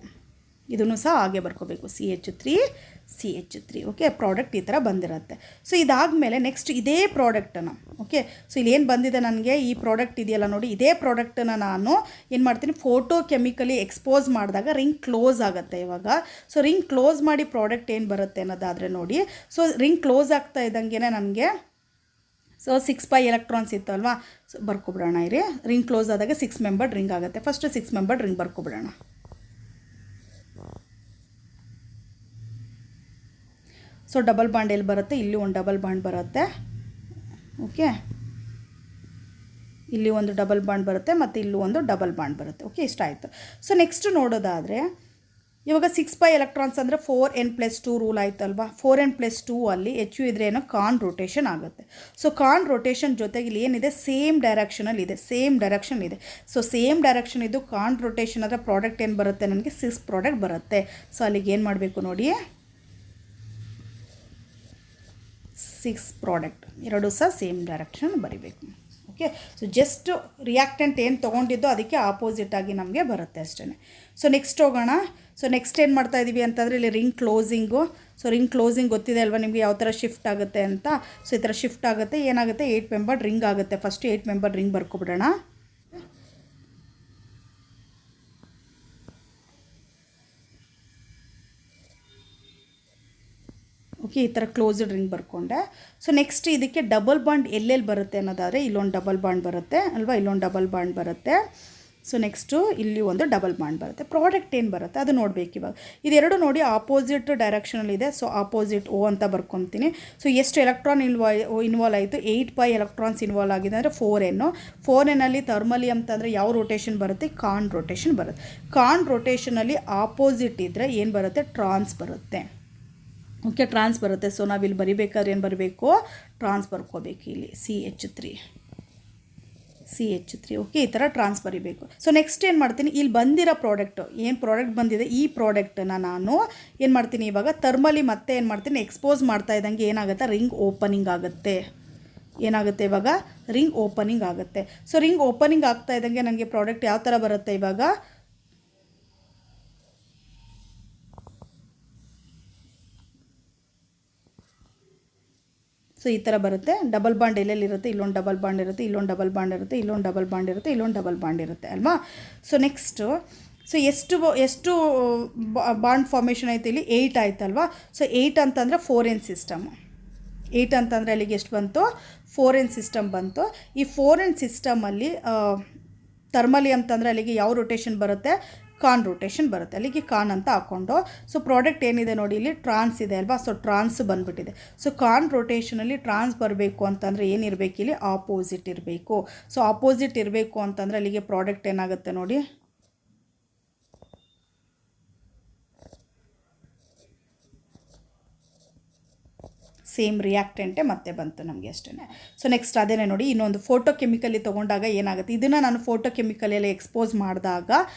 ಇದನ್ನು ಸಹ ಹಾಗೆ ಬರ್ಕೋಬೇಕು CH3 ಓಕೆ. ಪ್ರಾಡಕ್ಟ್ ಈ ಥರ ಬಂದಿರುತ್ತೆ. ಸೊ ಇದಾದಮೇಲೆ ನೆಕ್ಸ್ಟ್ ಇದೇ ಪ್ರಾಡಕ್ಟನ್ನು ಓಕೆ. ಸೊ ಇಲ್ಲಿ ಏನು ಬಂದಿದೆ ನನಗೆ ಈ ಪ್ರಾಡಕ್ಟ್ ಇದೆಯಲ್ಲ ನೋಡಿ, ಇದೇ ಪ್ರಾಡಕ್ಟನ್ನು ನಾನು ಏನು ಮಾಡ್ತೀನಿ, ಫೋಟೋ ಕೆಮಿಕಲಿ ಎಕ್ಸ್ಪೋಸ್ ಮಾಡಿದಾಗ ರಿಂಗ್ ಕ್ಲೋಸ್ ಆಗುತ್ತೆ ಇವಾಗ. ಸೊ ರಿಂಗ್ ಕ್ಲೋಸ್ ಮಾಡಿ ಪ್ರಾಡಕ್ಟ್ ಏನು ಬರುತ್ತೆ ಅನ್ನೋದಾದರೆ ನೋಡಿ, ಸೊ ರಿಂಗ್ ಕ್ಲೋಸ್ ಆಗ್ತಾ ಇದ್ದಂಗೆ ನನಗೆ ಸೊ 6 ಎಲೆಕ್ಟ್ರಾನ್ಸ್ ಇತ್ತು ಅಲ್ವಾ. ಸೊ ಬರ್ಕೊಬಿಡೋಣ ಇರಿ. ರಿಂಗ್ ಕ್ಲೋಸ್ ಆದಾಗ 6 ಮೆಂಬರ್ಡ್ ರಿಂಗ್ ಆಗುತ್ತೆ. ಫಸ್ಟ್ 6 ಮೆಂಬರ್ಡ್ ರಿಂಗ್ ಬರ್ಕೊಬಿಡೋಣ. ಸೊ ಡಬಲ್ ಬಾಂಡ್ ಎಲ್ಲಿ ಬರುತ್ತೆ, ಇಲ್ಲಿ ಒಂದು ಡಬಲ್ ಬಾಂಡ್ ಬರುತ್ತೆ ಓಕೆ. ಇಲ್ಲಿ ಒಂದು ಡಬಲ್ ಬಾಂಡ್ ಬರುತ್ತೆ ಮತ್ತು ಇಲ್ಲೂ ಒಂದು ಡಬಲ್ ಬಾಂಡ್ ಬರುತ್ತೆ ಓಕೆ. ಇಷ್ಟ ಆಯಿತು. ಸೊ ನೆಕ್ಸ್ಟ್ ನೋಡೋದಾದರೆ ಇವಾಗ 6 ಎಲೆಕ್ಟ್ರಾನ್ಸ್ ಅಂದರೆ 4n+2 ರೂಲ್ ಆಯ್ತಲ್ವಾ. 4n+2 ಅಲ್ಲಿ ಹೆಚ್ಚು ಇದ್ರೆ ಏನೋ ಕಾನ್ ರೊಟೇಷನ್ ಆಗುತ್ತೆ. ಸೊ ಕಾನ್ ರೊಟೇಷನ್ ಜೊತೆಗೆ ಇಲ್ಲಿ ಏನಿದೆ, ಸೇಮ್ ಡೈರೆಕ್ಷನಲ್ಲಿ ಇದೆ, ಸೇಮ್ ಡೈರೆಕ್ಷನ್ ಇದೆ. ಸೊ ಸೇಮ್ ಡೈರೆಕ್ಷನ್ ಇದು ಕಾನ್ ರೊಟೇಷನ್ ಆದರೆ ಪ್ರಾಡಕ್ಟ್ ಏನು ಬರುತ್ತೆ ನನಗೆ, 6 ಪ್ರಾಡಕ್ಟ್ ಬರುತ್ತೆ. ಸೊ ಅಲ್ಲಿಗೆ ಏನು ಮಾಡಬೇಕು ನೋಡಿ, 6 ಪ್ರಾಡಕ್ಟ್ ಎರಡೂ ಸಹ ಸೇಮ್ ಡೈರೆಕ್ಷನ್ ಬರಿಬೇಕು ಓಕೆ. ಸೊ ಜಸ್ಟ್ ರಿಯಾಕ್ಟೆಂಟ್ ಏನು ತೊಗೊಂಡಿದ್ದೋ ಅದಕ್ಕೆ ಆಪೋಸಿಟಾಗಿ ನಮಗೆ ಬರುತ್ತೆ ಅಷ್ಟೇ. ಸೊ ನೆಕ್ಸ್ಟ್ ಹೋಗೋಣ. ಸೊ ನೆಕ್ಸ್ಟ್ ಏನು ಮಾಡ್ತಾ ಇದ್ದೀವಿ ಅಂತಂದರೆ ಇಲ್ಲಿ ring closing. So ring closing ಗೊತ್ತಿದೆ ಅಲ್ವಾ ನಿಮಗೆ ಯಾವ ಥರ ಶಿಫ್ಟ್ ಆಗುತ್ತೆ ಅಂತ. ಸೊ ಈ ಥರ ಶಿಫ್ಟ್ ಆಗುತ್ತೆ. ಏನಾಗುತ್ತೆ, 8 ಮೆಂಬರ್ಡ್ ರಿಂಗ್ ಆಗುತ್ತೆ. ಫಸ್ಟ್ 8 ಮೆಂಬರ್ಡ್ ರಿಂಗ್ ಬರ್ಕೊಬಿಡೋಣ. ಓಕೆ, ಈ ಥರ ಕ್ಲೋಸ್ಡ್ ರಿಂಗ್ ಬರ್ಕೊಂಡೆ. ಸೊ ನೆಕ್ಸ್ಟ್ ಇದಕ್ಕೆ ಡಬಲ್ ಬಾಂಡ್ ಎಲ್ಲೆಲ್ಲಿ ಬರುತ್ತೆ ಅನ್ನೋದಾದರೆ ಇಲ್ಲೊಂದು ಡಬಲ್ ಬಾಂಡ್ ಬರುತ್ತೆ ಅಲ್ವಾ, ಇಲ್ಲೊಂದು ಡಬಲ್ ಬಾಂಡ್ ಬರುತ್ತೆ. ಸೊ ನೆಕ್ಸ್ಟು ಇಲ್ಲಿ ಒಂದು ಡಬಲ್ ಬಾಂಡ್ ಬರುತ್ತೆ. ಪ್ರಾಡಕ್ಟ್ ಏನು ಬರುತ್ತೆ ಅದು ನೋಡಬೇಕು ಇವಾಗ. ಇದೆರಡು ನೋಡಿ ಆಪೋಸಿಟ್ ಡೈರೆಕ್ಷನಲ್ಲಿದೆ. ಸೊ ಆಪೋಸಿಟ್ O ಅಂತ ಬರ್ಕೊತೀನಿ. ಸೊ ಎಷ್ಟು ಎಲೆಕ್ಟ್ರಾನ್ ಇನ್ವಾಲ್ವ್ ಆಯಿತು, 8 ಎಲೆಕ್ಟ್ರಾನ್ಸ್ ಇನ್ವಾಲ್ವ್ ಆಗಿದೆ ಅಂದರೆ 4n ಅಲ್ಲಿ ಥರ್ಮಲಿ ಅಂತಂದರೆ ಯಾವ ರೊಟೇಷನ್ ಬರುತ್ತೆ, ಕಾನ್ ರೊಟೇಷನ್ ಬರುತ್ತೆ. ಕಾನ್ ರೊಟೇಷನಲ್ಲಿ ಆಪೋಸಿಟ್ ಇದ್ದರೆ ಏನು ಬರುತ್ತೆ, ಟ್ರಾನ್ಸ್ ಬರುತ್ತೆ ಓಕೆ. ಟ್ರಾನ್ಸ್ ಬರುತ್ತೆ. ಸೊ ನಾವಿಲ್ಲಿ ಬರಿಬೇಕಾದ್ರೆ ಏನು ಬರಬೇಕು, ಟ್ರಾನ್ಸ್ ಬರ್ಕೋಬೇಕು ಇಲ್ಲಿ CH3 ಓಕೆ. ಈ ಥರ ಟ್ರಾನ್ಸ್ ಬರಿಬೇಕು. ಸೊ ನೆಕ್ಸ್ಟ್ ಏನು ಮಾಡ್ತೀನಿ, ಇಲ್ಲಿ ಬಂದಿರೋ ಪ್ರಾಡಕ್ಟು ಏನು ಪ್ರಾಡಕ್ಟ್ ಬಂದಿದೆ ಈ ಪ್ರಾಡಕ್ಟನ್ನು ನಾನು ಏನು ಮಾಡ್ತೀನಿ ಇವಾಗ ಥರ್ಮಲಿ ಮತ್ತೆ ಏನು ಮಾಡ್ತೀನಿ, ಎಕ್ಸ್ಪೋಸ್ ಮಾಡ್ತಾ ಇದ್ದಂಗೆ ಏನಾಗುತ್ತೆ, ರಿಂಗ್ ಓಪನಿಂಗ್ ಆಗುತ್ತೆ. ಏನಾಗುತ್ತೆ ಇವಾಗ, ರಿಂಗ್ ಓಪನಿಂಗ್ ಆಗುತ್ತೆ. ಸೊ ರಿಂಗ್ ಓಪನಿಂಗ್ ಆಗ್ತಾ ಇದ್ದಂಗೆ ನನಗೆ ಪ್ರಾಡಕ್ಟ್ ಯಾವ ಥರ ಬರುತ್ತೆ ಇವಾಗ, ಸೊ ಈ ಥರ ಬರುತ್ತೆ. ಡಬಲ್ ಬಾಂಡ್ ಎಲ್ಲೆಲ್ಲಿರುತ್ತೆ, ಇಲ್ಲೊಂದು ಡಬಲ್ ಬಾಂಡ್ ಇರುತ್ತೆ, ಇಲ್ಲೊಂದು ಡಬಲ್ ಬಾಂಡ್ ಇರುತ್ತೆ, ಇಲ್ಲೊಂದು ಡಬಲ್ ಬಾಂಡ್ ಇರುತ್ತೆ, ಇಲ್ಲೊಂದು ಡಬಲ್ ಬಾಂಡ್ ಇರುತ್ತೆ ಅಲ್ವಾ. ಸೊ ನೆಕ್ಸ್ಟು ಸೊ ಎಷ್ಟು ಬಾಂಡ್ ಫಾರ್ಮೇಷನ್ ಆಯಿತು ಇಲ್ಲಿ, 8 ಆಯ್ತಲ್ವಾ. ಸೊ 8 ಅಂತಂದರೆ 4n ಸಿಸ್ಟಮ್. 8 ಅಂತಂದರೆ ಅಲ್ಲಿಗೆ ಎಷ್ಟು ಬಂತು, 4n ಸಿಸ್ಟಮ್ ಬಂತು. ಈ 4n ಸಿಸ್ಟಮಲ್ಲಿ ಥರ್ಮಲಿ ಅಂತಂದರೆ ಅಲ್ಲಿಗೆ ಯಾವ ರೊಟೇಷನ್ ಬರುತ್ತೆ, ಕಾನ್ ರೊಟೇಷನ್ ಬರುತ್ತೆ. ಅಲ್ಲಿಗೆ ಕಾನ್ ಅಂತ ಹಾಕ್ಕೊಂಡು ಸೊ ಪ್ರಾಡಕ್ಟ್ ಏನಿದೆ ನೋಡಿ ಇಲ್ಲಿ ಟ್ರಾನ್ಸ್ ಇದೆ ಅಲ್ವಾ. ಸೊ ಟ್ರಾನ್ಸ್ ಬಂದುಬಿಟ್ಟಿದೆ. ಸೊ ಕಾನ್ ರೊಟೇಷನಲ್ಲಿ ಟ್ರಾನ್ಸ್ ಬರಬೇಕು ಅಂತಂದರೆ ಏನಿರಬೇಕು ಇಲ್ಲಿ, ಆಪೋಸಿಟ್ ಇರಬೇಕು. ಸೊ ಆಪೋಸಿಟ್ ಇರಬೇಕು ಅಂತಂದರೆ ಅಲ್ಲಿಗೆ ಪ್ರಾಡಕ್ಟ್ ಏನಾಗುತ್ತೆ ನೋಡಿ, ಸೇಮ್ ರಿಯಾಕ್ಟೆಂಟೇ ಮತ್ತೆ ಬಂತು ನಮಗೆ ಅಷ್ಟೇ. ಸೊ ನೆಕ್ಸ್ಟ್ ಅದೇನೇ ನೋಡಿ, ಇನ್ನೊಂದು ಫೋಟೋ ಕೆಮಿಕಲಿ ತೊಗೊಂಡಾಗ ಏನಾಗುತ್ತೆ, ಇದನ್ನು ನಾನು ಫೋಟೋ ಕೆಮಿಕಲಲ್ಲಿ ಎಕ್ಸ್ಪೋಸ್ ಮಾಡಿದಾಗ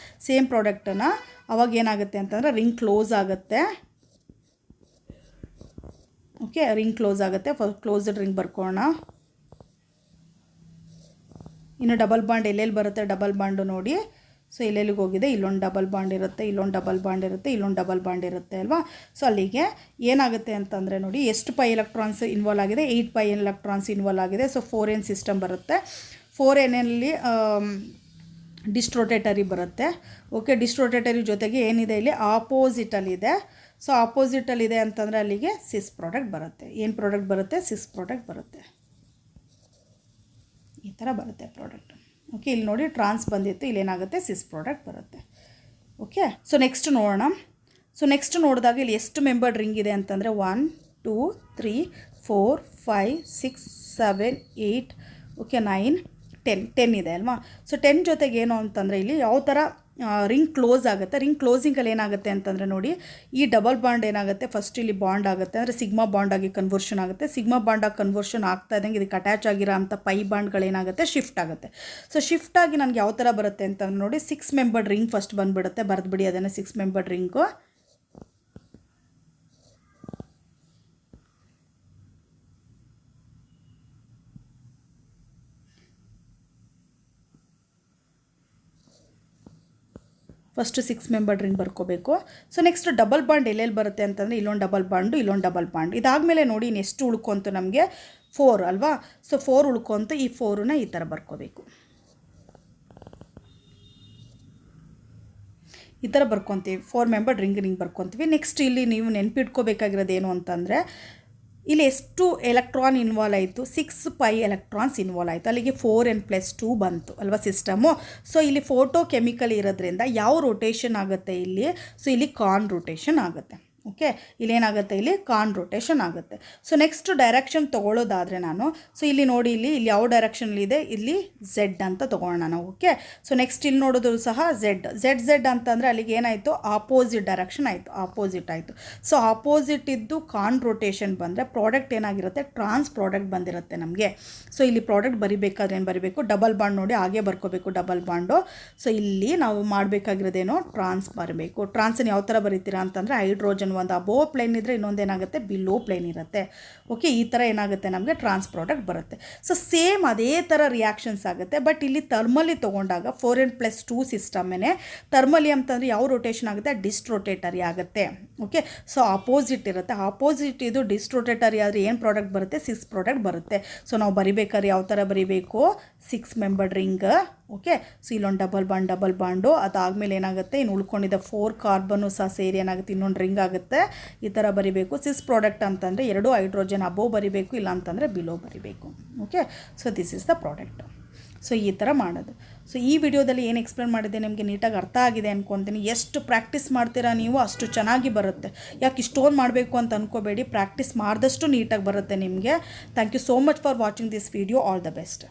ಸೇಮ್ ಪ್ರಾಡಕ್ಟನ್ನು ಅವಾಗ ಏನಾಗುತ್ತೆ ಅಂತಂದರೆ ರಿಂಗ್ ಕ್ಲೋಸ್ ಆಗುತ್ತೆ ಓಕೆ. ರಿಂಗ್ ಕ್ಲೋಸ್ ಆಗುತ್ತೆ. ಕ್ಲೋಸ್ಡ್ ರಿಂಗ್ ಬರ್ಕೋಣ. ಇನ್ನು ಡಬಲ್ ಬಾಂಡ್ ಎಲ್ಲೆಲ್ಲಿ ಬರುತ್ತೆ, ಡಬಲ್ ಬಾಂಡು ನೋಡಿ. ಸೊ ಎಲ್ಲೆಲ್ಲಿಗೆ ಹೋಗಿದೆ, ಇಲ್ಲೊಂದು ಡಬಲ್ ಬಾಂಡ್ ಇರುತ್ತೆ, ಇಲ್ಲೊಂದು ಡಬಲ್ ಬಾಂಡ್ ಇರುತ್ತೆ, ಇಲ್ಲೊಂದು ಡಬಲ್ ಬಾಂಡ್ ಇರುತ್ತೆ ಅಲ್ವಾ. ಸೊ ಅಲ್ಲಿಗೆ ಏನಾಗುತ್ತೆ ಅಂತಂದರೆ ನೋಡಿ, ಎಷ್ಟು ಎಲೆಕ್ಟ್ರಾನ್ಸ್ ಇನ್ವಾಲ್ವ್ ಆಗಿದೆ, 8 ಎಲೆಕ್ಟ್ರಾನ್ಸ್ ಇನ್ವಾಲ್ವ್ ಆಗಿದೆ. ಸೊ 4n ಸಿಸ್ಟಮ್ ಬರುತ್ತೆ. 4n ಅಲ್ಲಿ ಡಿಸ್ಟ್ರೋಟೇಟರಿ ಬರುತ್ತೆ ಓಕೆ. ಡಿಸ್ಟ್ರೋಟೇಟರಿ ಜೊತೆಗೆ ಏನಿದೆ ಇಲ್ಲಿ ಆಪೋಸಿಟಲ್ಲಿದೆ. ಸೊ ಆಪೋಸಿಟಲ್ಲಿದೆ ಅಂತಂದರೆ ಅಲ್ಲಿಗೆ 6 ಪ್ರಾಡಕ್ಟ್ ಬರುತ್ತೆ. ಏನು ಪ್ರಾಡಕ್ಟ್ ಬರುತ್ತೆ, 6 ಪ್ರಾಡಕ್ಟ್ ಬರುತ್ತೆ. ಈ ಥರ ಬರುತ್ತೆ ಪ್ರಾಡಕ್ಟ್ ಓಕೆ. ಇಲ್ಲಿ ನೋಡಿ ಟ್ರಾನ್ಸ್ ಬಂದಿತ್ತು, ಇಲ್ಲೇನಾಗುತ್ತೆ 6 ಪ್ರಾಡಕ್ಟ್ ಬರುತ್ತೆ ಓಕೆ. ಸೊ ನೆಕ್ಸ್ಟ್ ನೋಡೋಣ. ಸೊ ನೆಕ್ಸ್ಟ್ ನೋಡಿದಾಗ ಇಲ್ಲಿ ಎಷ್ಟು ಮೆಂಬರ್ಡ್ ರಿಂಗ್ ಇದೆ ಅಂತಂದರೆ 1 2 3 4 5 6 7 8 ಓಕೆ 9 10 ಇದೆ ಅಲ್ವಾ. ಸೊ 10 ಜೊತೆಗೆ ಏನು ಅಂತಂದರೆ ಇಲ್ಲಿ ಯಾವ ಥರ ರಿಂಗ್ ಕ್ಲೋಸ್ ಆಗುತ್ತೆ. ರಿಂಗ್ ಕ್ಲೋಸಿಂಗಲ್ಲಿ ಏನಾಗುತ್ತೆ ಅಂತಂದರೆ ನೋಡಿ, ಈ ಡಬಲ್ ಬಾಂಡ್ ಏನಾಗುತ್ತೆ, ಫಸ್ಟ್ ಇಲ್ಲಿ ಬಾಂಡ್ ಆಗುತ್ತೆ ಅಂದರೆ ಸಿಗ್ಮಾ ಬಾಂಡ್ ಆಗಿ ಕನ್ವರ್ಷನ್ ಆಗುತ್ತೆ. ಸಿಗ್ಮಾ ಬಾಂಡಾಗಿ ಕನ್ವರ್ಷನ್ ಆಗ್ತಾ ಇದ್ದಂಗೆ ಇದಕ್ಕೆ ಅಟ್ಯಾಚ್ ಆಗಿರೋ ಅಂಥ ಬಾಂಡ್ಗಳೇನಾಗುತ್ತೆ, ಶಿಫ್ಟ್ ಆಗುತ್ತೆ. ಸೊ ಶಿಫ್ಟ್ ಆಗಿ ನನಗೆ ಯಾವ ಥರ ಬರುತ್ತೆ ಅಂತಂದ್ರೆ ನೋಡಿ, 6 ಮೆಂಬರ್ಡ್ ರಿಂಗ್ ಫಸ್ಟ್ ಬಂದುಬಿಡುತ್ತೆ. ಬರೆದ್ಬಿಡಿ ಅದನ್ನು, 6 membered ring. First 6 member ring ಬರ್ಕೋಬೇಕು. ಸೊ ನೆಕ್ಸ್ಟ್ ಡಬಲ್ ಬಾಂಡ್ ಎಲ್ಲೆಲ್ಲಿ ಬರುತ್ತೆ ಅಂತಂದರೆ ಇಲ್ಲೊಂದು ಡಬಲ್ ಡಬಲ್ ಬಾಂಡ್ ಇದಾದಮೇಲೆ ನೋಡಿ ಎಷ್ಟು ಉಳ್ಕೊಂತು ನಮಗೆ 4 ಅಲ್ವಾ. ಸೊ 4 ಉಳ್ಕೊಂತು, ಈ 4ನ ಈ ಥರ ಬರ್ಕೋಬೇಕು, ಈ ಥರ ಬರ್ಕೊತೀವಿ. 4 ಮೆಂಬರ್ ರಿಂಗ್ ಬರ್ಕೊತೀವಿ. ನೆಕ್ಸ್ಟ್ ಇಲ್ಲಿ ನೀವು ನೆನ್ಪಿಟ್ಕೋಬೇಕಾಗಿರೋದು ಏನು ಅಂತಂದರೆ ಇಲ್ಲಿ ಎಷ್ಟು ಎಲೆಕ್ಟ್ರಾನ್ ಇನ್ವಾಲ್ವ್ ಆಯಿತು, 6 ಪೈ ಎಲೆಕ್ಟ್ರಾನ್ಸ್ ಇನ್ವಾಲ್ವ್ ಆಯಿತು. ಅಲ್ಲಿಗೆ 4n+2 ಬಂತು ಅಲ್ವಾ ಸಿಸ್ಟಮು. ಸೊ ಇಲ್ಲಿ ಫೋಟೋ ಕೆಮಿಕಲ್ ಇರೋದ್ರಿಂದ ಯಾವ ರೊಟೇಷನ್ ಆಗುತ್ತೆ ಇಲ್ಲಿ, ಸೊ ಇಲ್ಲಿ ಕಾನ್ ರೊಟೇಷನ್ ಆಗುತ್ತೆ. ಓಕೆ, ಇಲ್ಲೇನಾಗುತ್ತೆ, ಇಲ್ಲಿ ಕಾನ್ ರೊಟೇಷನ್ ಆಗುತ್ತೆ. ಸೊ ನೆಕ್ಸ್ಟ್ ಡೈರೆಕ್ಷನ್ ತೊಗೊಳ್ಳೋದಾದರೆ ನಾನು, ಸೊ ಇಲ್ಲಿ ನೋಡಿ, ಇಲ್ಲಿ ಯಾವ ಡೈರೆಕ್ಷನ್ಲಿದೆ, ಇಲ್ಲಿ ಝೆಡ್ ಅಂತ ತೊಗೊಳ್ಳೋಣ ನಾವು. ಓಕೆ, ಸೊ ನೆಕ್ಸ್ಟ್ ಇಲ್ಲಿ ನೋಡೋದು ಸಹ ಝೆಡ್ ಅಂತಂದರೆ ಅಲ್ಲಿಗೆ ಏನಾಯಿತು, ಆಪೋಸಿಟ್ ಡೈರೆಕ್ಷನ್ ಆಯಿತು, ಆಪೋಸಿಟ್ ಆಯಿತು. ಸೊ ಆಪೋಸಿಟ್ ಇದ್ದು ಕಾನ್ ರೊಟೇಷನ್ ಬಂದರೆ ಪ್ರಾಡಕ್ಟ್ ಏನಾಗಿರುತ್ತೆ, ಟ್ರಾನ್ಸ್ ಪ್ರಾಡಕ್ಟ್ ಬಂದಿರುತ್ತೆ ನಮಗೆ. ಸೊ ಇಲ್ಲಿ ಪ್ರಾಡಕ್ಟ್ ಬರಿಬೇಕಾದ್ರೆ ಏನು ಬರಿಬೇಕು, ಡಬಲ್ ಬಾಂಡ್ ನೋಡಿ ಹಾಗೆ ಬರ್ಕೋಬೇಕು, ಡಬಲ್ ಬಾಂಡು. ಸೊ ಇಲ್ಲಿ ನಾವು ಮಾಡಬೇಕಾಗಿರೋದೇನೋ ಟ್ರಾನ್ಸ್ ಬರಬೇಕು. ಟ್ರಾನ್ಸನ್ನು ಯಾವ ಥರ ಬರೀತೀರಾ ಅಂತಂದರೆ ಹೈಡ್ರೋಜನ್ ಒಂದು ಅಬೋವ್ ಪ್ಲೇನ್ ಇದ್ದರೆ ಇನ್ನೊಂದೇನಾಗುತ್ತೆ, ಬಿಲೋ ಪ್ಲೇನ್ ಇರುತ್ತೆ. ಓಕೆ, ಈ ಥರ ಏನಾಗುತ್ತೆ ನಮಗೆ ಟ್ರಾನ್ಸ್ ಪ್ರಾಡಕ್ಟ್ ಬರುತ್ತೆ. ಸೊ ಸೇಮ್ ಅದೇ ಥರ ರಿಯಾಕ್ಷನ್ಸ್ ಆಗುತ್ತೆ. ಬಟ್ ಇಲ್ಲಿ ಥರ್ಮಲಿ ತೊಗೊಂಡಾಗ 4n+2 ಸಿಸ್ಟಮ್ನೇ ಥರ್ಮಲಿ ಅಂತಂದರೆ ಯಾವ ರೊಟೇಷನ್ ಆಗುತ್ತೆ, ಡಿಸ್ಟ್ ರೊಟೇಟರಿ ಆಗುತ್ತೆ. ಓಕೆ, ಸೊ ಆಪೋಸಿಟ್ ಇರುತ್ತೆ. ಆಪೋಸಿಟ್ ಇದು ಡಿಸ್ಟ್ ರೊಟೇಟರಿ ಆದರೆ ಏನು ಪ್ರಾಡಕ್ಟ್ ಬರುತ್ತೆ, 6 ಪ್ರಾಡಕ್ಟ್ ಬರುತ್ತೆ. ಸೊ ನಾವು ಬರಿಬೇಕಾದ್ರೆ ಯಾವ ಥರ ಬರಿಬೇಕು, 6 ಮೆಂಬರ್ ರಿಂಗ್. ಓಕೆ, ಸೊ ಇಲ್ಲೊಂದು ಡಬಲ್ ಬಾಂಡು ಅದಾದಮೇಲೆ ಏನಾಗುತ್ತೆ, ಇನ್ನು ಉಳ್ಕೊಂಡಿದ್ದ 4 ಕಾರ್ಬನ್ನು ಸಹ ಸೇರಿ ಏನಾಗುತ್ತೆ, ಇನ್ನೊಂದು ರಿಂಗ್ ಆಗುತ್ತೆ. ಈ ಥರ ಬರಿಬೇಕು. 6 ಪ್ರಾಡಕ್ಟ್ ಅಂತಂದರೆ 2 ಹೈಡ್ರೋಜನ್ ಅಬೋವ್ ಬರಿಬೇಕು, ಇಲ್ಲ ಅಂತಂದರೆ ಬಿಲೋ ಬರಿಬೇಕು. Okay, so this is the product. So ಈ ಥರ ಮಾಡೋದು. ಸೊ ಈ ವಿಡಿಯೋದಲ್ಲಿ ಏನು ಎಕ್ಸ್ಪ್ಲೇನ್ ಮಾಡಿದೆ ನಿಮಗೆ ನೀಟಾಗಿ ಅರ್ಥ ಆಗಿದೆ ಅಂದ್ಕೊತೀನಿ. ಎಷ್ಟು ಪ್ರಾಕ್ಟೀಸ್ ಮಾಡ್ತೀರಾ ನೀವು ಅಷ್ಟು ಚೆನ್ನಾಗಿ ಬರುತ್ತೆ. ಯಾಕೆ ಇಷ್ಟೊಂದು ಮಾಡಬೇಕು ಅಂತ ಅಂದ್ಕೋಬೇಡಿ, ಪ್ರಾಕ್ಟೀಸ್ ಮಾಡಿದಷ್ಟು ನೀಟಾಗಿ ಬರುತ್ತೆ ನಿಮಗೆ. Thank you so much for watching this video. All the best.